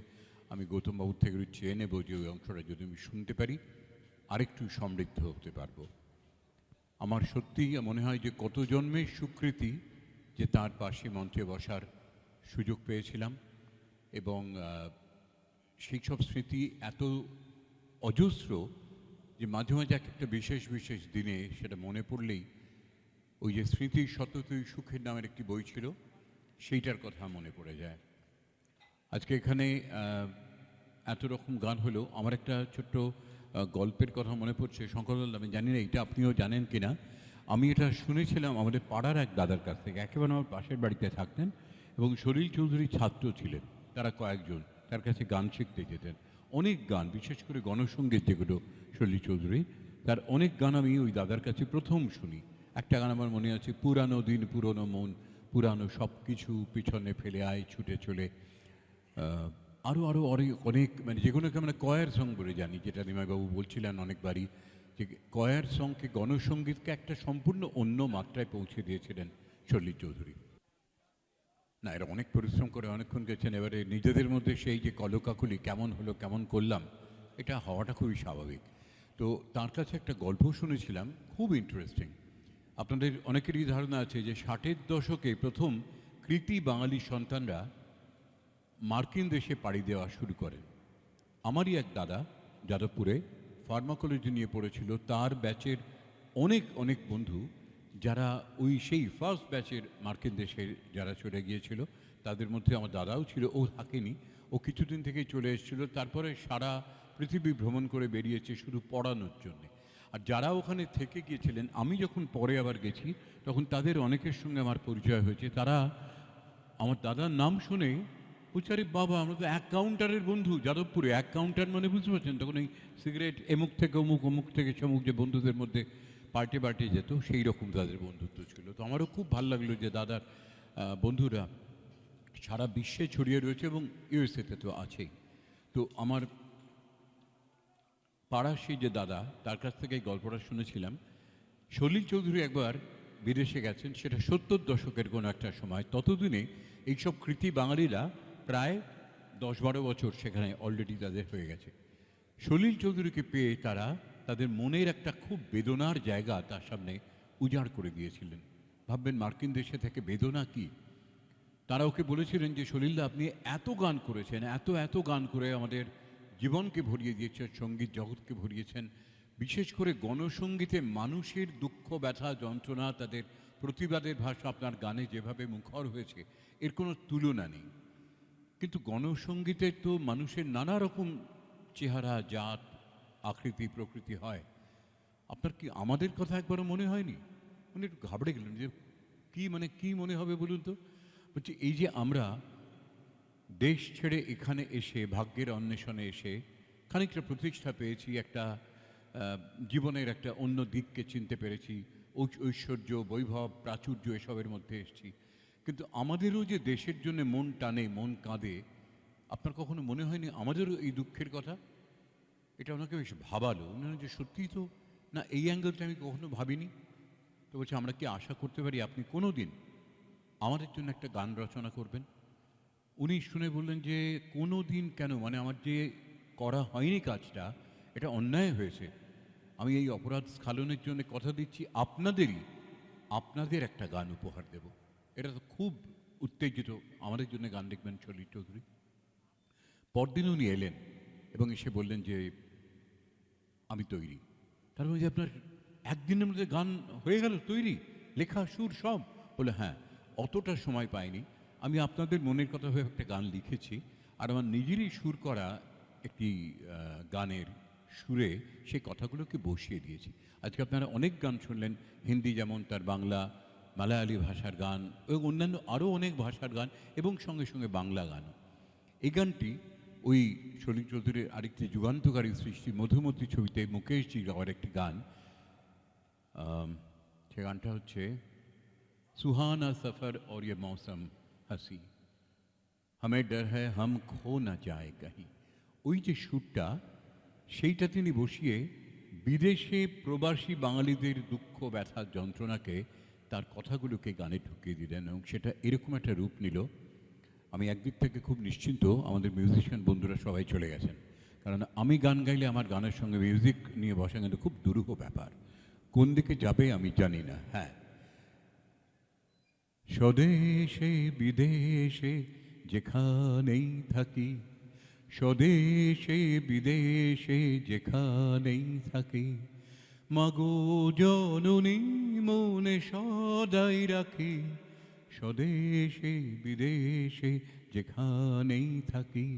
আমি গৌতমবাবুর থেকে চেয়ে নেব যে ওই অংশটা যদি আমি শুনতে পারি আরেকটু সমৃদ্ধ হতে পারবো। আমার সত্যিই মনে হয় যে কত জন্মের স্বীকৃতি যে তার পাশে মঞ্চে বসার সুযোগ পেয়েছিলাম, এবং সেই সব স্মৃতি এত অজস্র যে মাঝে মাঝে একটা বিশেষ বিশেষ দিনে সেটা মনে পড়লেই ওই যে স্মৃতির সততই সুখের নামের একটি বই ছিল, সেইটার কথা মনে পড়ে যায়। আজকে এখানে এত রকম গান হলো, আমার একটা ছোট্ট গল্পের কথা মনে পড়ছে। শঙ্করলাল, আমি জানি না এটা আপনিও জানেন কি না, আমি এটা শুনেছিলাম আমাদের পাড়ার এক দাদার কাছ থেকে, একেবারে আমার পাশের বাড়িতে থাকতেন এবং সলিল চৌধুরীর ছাত্র ছিলেন তারা কয়েকজন, তার কাছে গান শিখতে যেতেন। অনেক গান, বিশেষ করে গণসঙ্গীত যেগুলো সলিল চৌধুরী, তার অনেক গান আমি ওই দাদার কাছে প্রথম শুনি। একটা গান আমার মনে আছে, পুরানো দিন পুরনো মন, পুরানো সব কিছু পিছনে ফেলে আয় ছুটে চলে। আরও আরও অনেক মানে যেগুলোকে আমরা কয়ার সং বলে জানি, যেটা নিমাইবাবু বলছিলেন অনেকবারই, যে কয়ার সংকে গণসঙ্গীতকে একটা সম্পূর্ণ অন্য মাত্রায় পৌঁছে দিয়েছিলেন সলিল চৌধুরী। না, এরা অনেক পরিশ্রম করে অনেকক্ষণ গেছেন, এবারে নিজেদের মধ্যে সেই যে কলকাকুলি কেমন হলো কেমন করলাম, এটা হওয়াটা খুবই স্বাভাবিক। তো তার কাছে একটা গল্প শুনেছিলাম, খুব ইন্টারেস্টিং। আপনাদের অনেকেরই ধারণা আছে যে 60-এর দশকে প্রথম কৃতি বাঙালি সন্তানরা মার্কিন দেশে পাড়ি দেওয়া শুরু করেন। আমারই এক দাদা যাদবপুরে ফার্মাকোলজি নিয়ে পড়েছিল, তার ব্যাচের অনেক অনেক বন্ধু যারা ওই সেই ফার্স্ট ব্যাচের মার্কিন দেশে যারা চলে গিয়েছিল, তাদের মধ্যে আমার দাদাও ছিল। ও থাকেনি, ও কিছুদিন থেকেই চলে এসেছিল, তারপরে সারা পৃথিবী ভ্রমণ করে বেরিয়েছে শুধু পড়ানোর জন্যে। আর যারা ওখানে থেকে গিয়েছিলেন, আমি যখন পরে আবার গেছি তখন তাদের অনেকের সঙ্গে আমার পরিচয় হয়েছে। তারা আমার দাদার নাম শুনে বলছে, আরে বাবা, আমরা তো এক কাউন্টারের বন্ধু যাদবপুরে। এক কাউন্টার মানে বুঝতে পারছেন, তখন এই সিগারেট এমুক থেকে অমুক, অমুক থেকে সমুক, যে বন্ধুদের মধ্যে পার্টি পার্টি যেত, সেই রকম তাদের বন্ধুত্ব ছিল। তো আমারও খুব ভালো লাগলো যে দাদার বন্ধুরা সারা বিশ্বে ছড়িয়ে রয়েছে এবং ইউএসএতে তো আছেই। তো আমার পাড়ার সেই যে দাদা, তার কাছ থেকে এই গল্পটা শুনেছিলাম। সলিল চৌধুরী একবার বিদেশে গেছেন, সেটা 70 দশকের কোনো একটা সময়। ততদিনে এইসব কৃতি বাঙালিরা প্রায় 10-12 বছর সেখানে অলরেডি তাদের হয়ে গেছে। সলিল চৌধুরীকে পেয়ে তারা তাদের মনের একটা খুব বেদনার জায়গা তার সামনে উজাড় করে দিয়েছিলেন। ভাববেন মার্কিন দেশে থেকে বেদনা কি। তারা ওকে বলেছিলেন যে, সলিলদা, আপনি এত গান করেছেন, এত গান করে আমাদের জীবনকে ভরিয়ে দিয়েছেন, সঙ্গীত জগৎকে ভরিয়েছেন। বিশেষ করে গণসঙ্গীতে মানুষের দুঃখ ব্যথা যন্ত্রণা, তাদের প্রতিবাদের ভাষা আপনার গানে যেভাবে মুখর হয়েছে, এর কোনো তুলনা নেই। কিন্তু গণসঙ্গীতের তো মানুষের নানা রকম চেহারা, জাত, আকৃতি, প্রকৃতি হয়। আপনার কি আমাদের কথা একবারও মনে হয়নি? মানে একটু ঘাবড়ে গেলেন যে কি মনে হবে বলুন তো। বলছি, এই যে আমরা দেশ ছেড়ে এখানে এসে ভাগ্যের অন্বেষণে এসে খানিকটা প্রতিষ্ঠা পেয়েছি, একটা জীবনের একটা অন্য দিককে চিনতে পেরেছি, ঐশ্বর্য, বৈভব, প্রাচুর্য এসবের মধ্যে এসেছি, কিন্তু আমাদেরও যে দেশের জন্য মন টানে, মন কাঁদে, আপনার কখনো মনে হয়নি আমাদেরও এই দুঃখের কথা? এটা ওনাকে বেশ ভাবালো। উনি যে সত্যিই তো না, এই অ্যাঙ্গেলটা আমি কখনো ভাবিনি। তো বলছে, আমরা কি আশা করতে পারি আপনি কোনো দিন আমাদের জন্য একটা গান রচনা করবেন? উনি শুনে বললেন যে, কোনো দিন কেন, মানে আমার যে করা হয়নি কাজটা, এটা অন্যায় হয়েছে। আমি এই অপরাধ স্খালনের জন্য কথা দিচ্ছি, আপনাদের একটা গান উপহার দেব। এটা তো খুব উত্তেজিত, আমাদের জন্য গান লিখবেন সলিল চৌধুরী। পরদিন উনি এলেন এবং এসে বললেন যে আমি তৈরি। তার মানে যে আপনার একদিনের মধ্যে গান হয়ে গেল তৈরি, লেখা সুর সব? বলে হ্যাঁ, অতটা সময় পাইনি, আমি আপনাদের মনের কথা হয়ে একটা গান লিখেছি, আর আমার নিজেরই সুর করা একটি গানের সুরে সেই কথাগুলোকে বসিয়ে দিয়েছি। আজকে আপনারা অনেক গান শুনলেন, হিন্দি যেমন, তার বাংলা, মালায়ালি ভাষার গান এবং অন্যান্য আরও অনেক ভাষার গান এবং সঙ্গে সঙ্গে বাংলা গানও। এই গানটি ওই সলিল চৌধুরীর আরেকটি যুগান্তকারী সৃষ্টি মধুমতি ছবিতে মুকেশজি গাওয়ার একটি গান। সে গানটা হচ্ছে সুহানা সফর और ये मौसम हंसी हमें डर है हम खो ना जाए कहीं। ওই যে সুরটা, সেইটা তিনি বসিয়ে বিদেশে প্রবাসী বাঙালিদের দুঃখ ব্যথা যন্ত্রণাকে, তার কথাগুলোকে গানে ঢুকিয়ে দিলেন এবং সেটা এরকম একটা রূপ নিল। আমি একদিক থেকে খুব নিশ্চিন্ত, আমাদের মিউজিশিয়ান বন্ধুরা সবাই চলে গেছেন, কারণ আমি গান গাইলে আমার গানের সঙ্গে মিউজিক নিয়ে বসা কিন্তু খুব দুরূহ ব্যাপার, কোন দিকে যাবে আমি জানি না। হ্যাঁ, স্বদেশে বিদেশে যেখানেই থাকি, স্বদেশে বিদেশে যেখানেই থাকি, মাগো জননী মনে সদাই রাখি, স্বদেশে বিদেশে যেখানেই থাকি।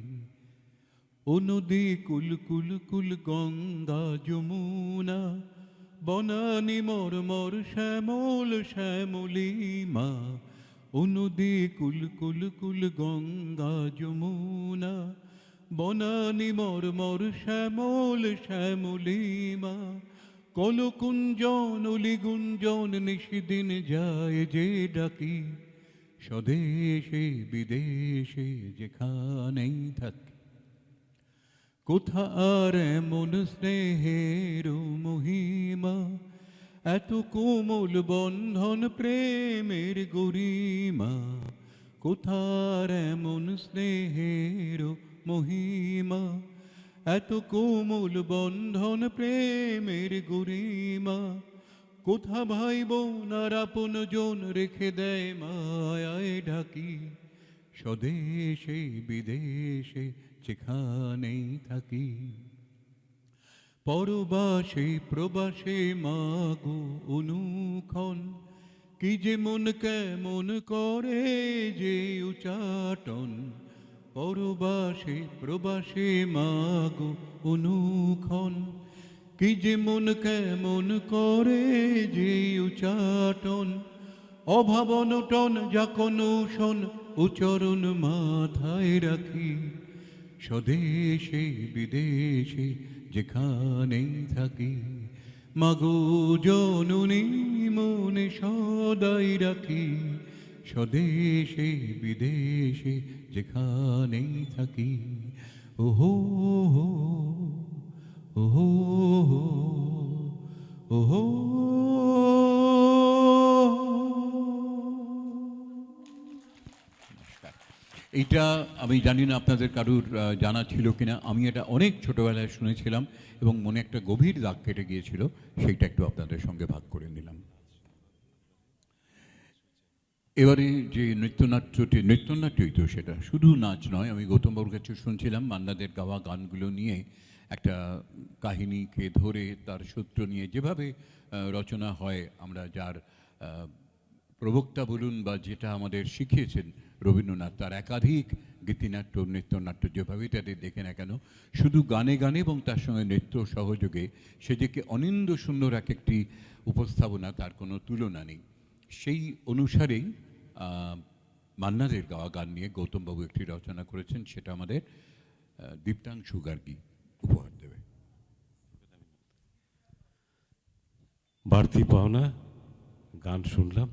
ও নদী কুল কুল কুল গঙ্গা যমুনা, বনানি মরমর শ্যামল শ্যামলিমা, ও নদী কুল কুল কুল গঙ্গা যমুনা, বনানি মরমর শ্যামল শ্যামলিমা, কলকুঞ্জন অলিগুঞ্জন নিশিদিন যায় যে ডাকি, স্বদেশে বিদেশে যেখানেই থাকি। কোথা আর এমন স্নেহের মহিমা, এত কোমল বন্ধন প্রেমের গরিমা, কোথার এমন স্নেহের মহিমা, এত কোমল বন্ধন প্রেমের গরিমা, কোথা ভাই বোন আর আপন জন রেখে দেয় মায়ায় ঢাকি, স্বদেশে বিদেশে যেখানেই থাকি। পরবাসে প্রবাসে মাগো অনুক্ষণ, কি যে মন কেমন করে যে উচাটন, পরবাসে প্রবাসে মাগো অনুক্ষণ, কি যে মন কেমন করে যে উচাটন, অভাবনটন যখন শোন উচরণ মাথায় রাখি, স্বদেশে বিদেশে যেখানেই থাকি, মাগো জননী মনে সদাই রাখি, স্বদেশে বিদেশে যেখানেই থাকি। ওহো ওহো ওহো। এইটা আমি জানি না আপনাদের কারুর জানা ছিল কিনা, আমি এটা অনেক ছোটবেলায় শুনেছিলাম এবং মনে একটা গভীর দাগ কেটে গিয়েছিল, সেইটা একটু আপনাদের সঙ্গে ভাগ করে নিলাম। এবারে যে নৃত্যনাট্যই তো, সেটা শুধু নাচ নয়। আমি গৌতমবাবুর কাছে শুনছিলাম মান্নাদের গাওয়া গানগুলো নিয়ে একটা কাহিনীকে ধরে তার সূত্র নিয়ে যেভাবে রচনা হয়, আমরা যার প্রবক্তা বলুন বা যেটা আমাদের শিখিয়েছেন রবীন্দ্রনাথ, তার একাধিক গীতিনাট্য নৃত্যনাট্য যেভাবেই তাদের দেখে না কেন, শুধু গানে গানে এবং তার সঙ্গে নৃত্য সহযোগে সে যে অনিন্দ সুন্দর এক একটি উপস্থাপনা, তার কোনো তুলনা নেই। সেই অনুসারেই মান্নাদের গাওয়া গান নিয়ে গৌতমবাবু একটি রচনা করেছেন, সেটা আমাদের দীপ্তাংশু গার্গী উপহার দেবে। বাড়তি পাওনা গান শুনলাম,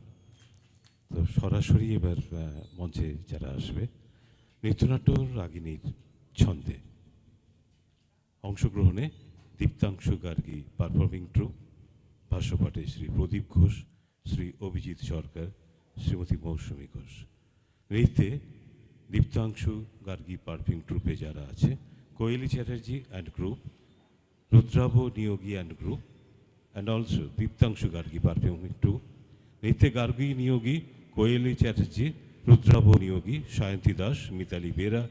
তো সরাসরি এবার মঞ্চে যারা আসবে, নৃত্যনাট্য রাগিনীর ছন্দে অংশগ্রহণে দীপ্তাংশু গার্গী পারফর্মিং ট্রুপ, ভাষ্যপাঠে শ্রী প্রদীপ ঘোষ, শ্রী অভিজিৎ সরকার, শ্রীমতী মৌসুমী ঘোষ। নৃত্যে দীপ্তাংশু গার্গী পারফর্মিং ট্রুপে যারা আছে, Koeli Chatterjee and group, Rudrabh Niyogi and group, and also Deeptangshu Gargi performing too. Nitya Gargi Niyogi, Koeli Chatterjee, Rudrabo Niyogi, Shayanti Das, Mitali Bera,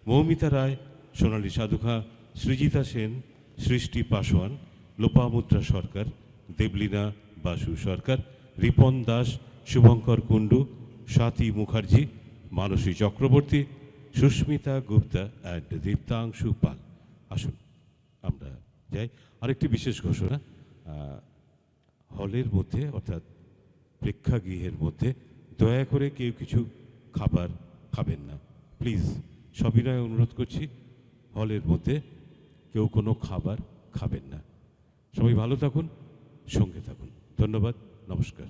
Moumita Rai, Sonali Sadukha, Srijita Sen, Srishti Paswan, Lopamutra Sarkar, Deblina Basu Sarkar, Ripon Das, Shubhankar Kundu, Shati Mukherjee, Manoshi Chakraborty, Sushmita Gupta and Deeptangshu Pal. আসুন আমরা যাই। আরেকটি বিশেষ ঘোষণা, হলের মধ্যে অর্থাৎ প্রেক্ষাগৃহের মধ্যে দয়া করে কেউ কিছু খাবার খাবেন না, প্লিজ সবিনয় অনুরোধ করছি। হলের মধ্যে কেউ কোনো খাবার খাবেন না। সবাই ভালো থাকুন, সঙ্গে থাকুন। ধন্যবাদ, নমস্কার।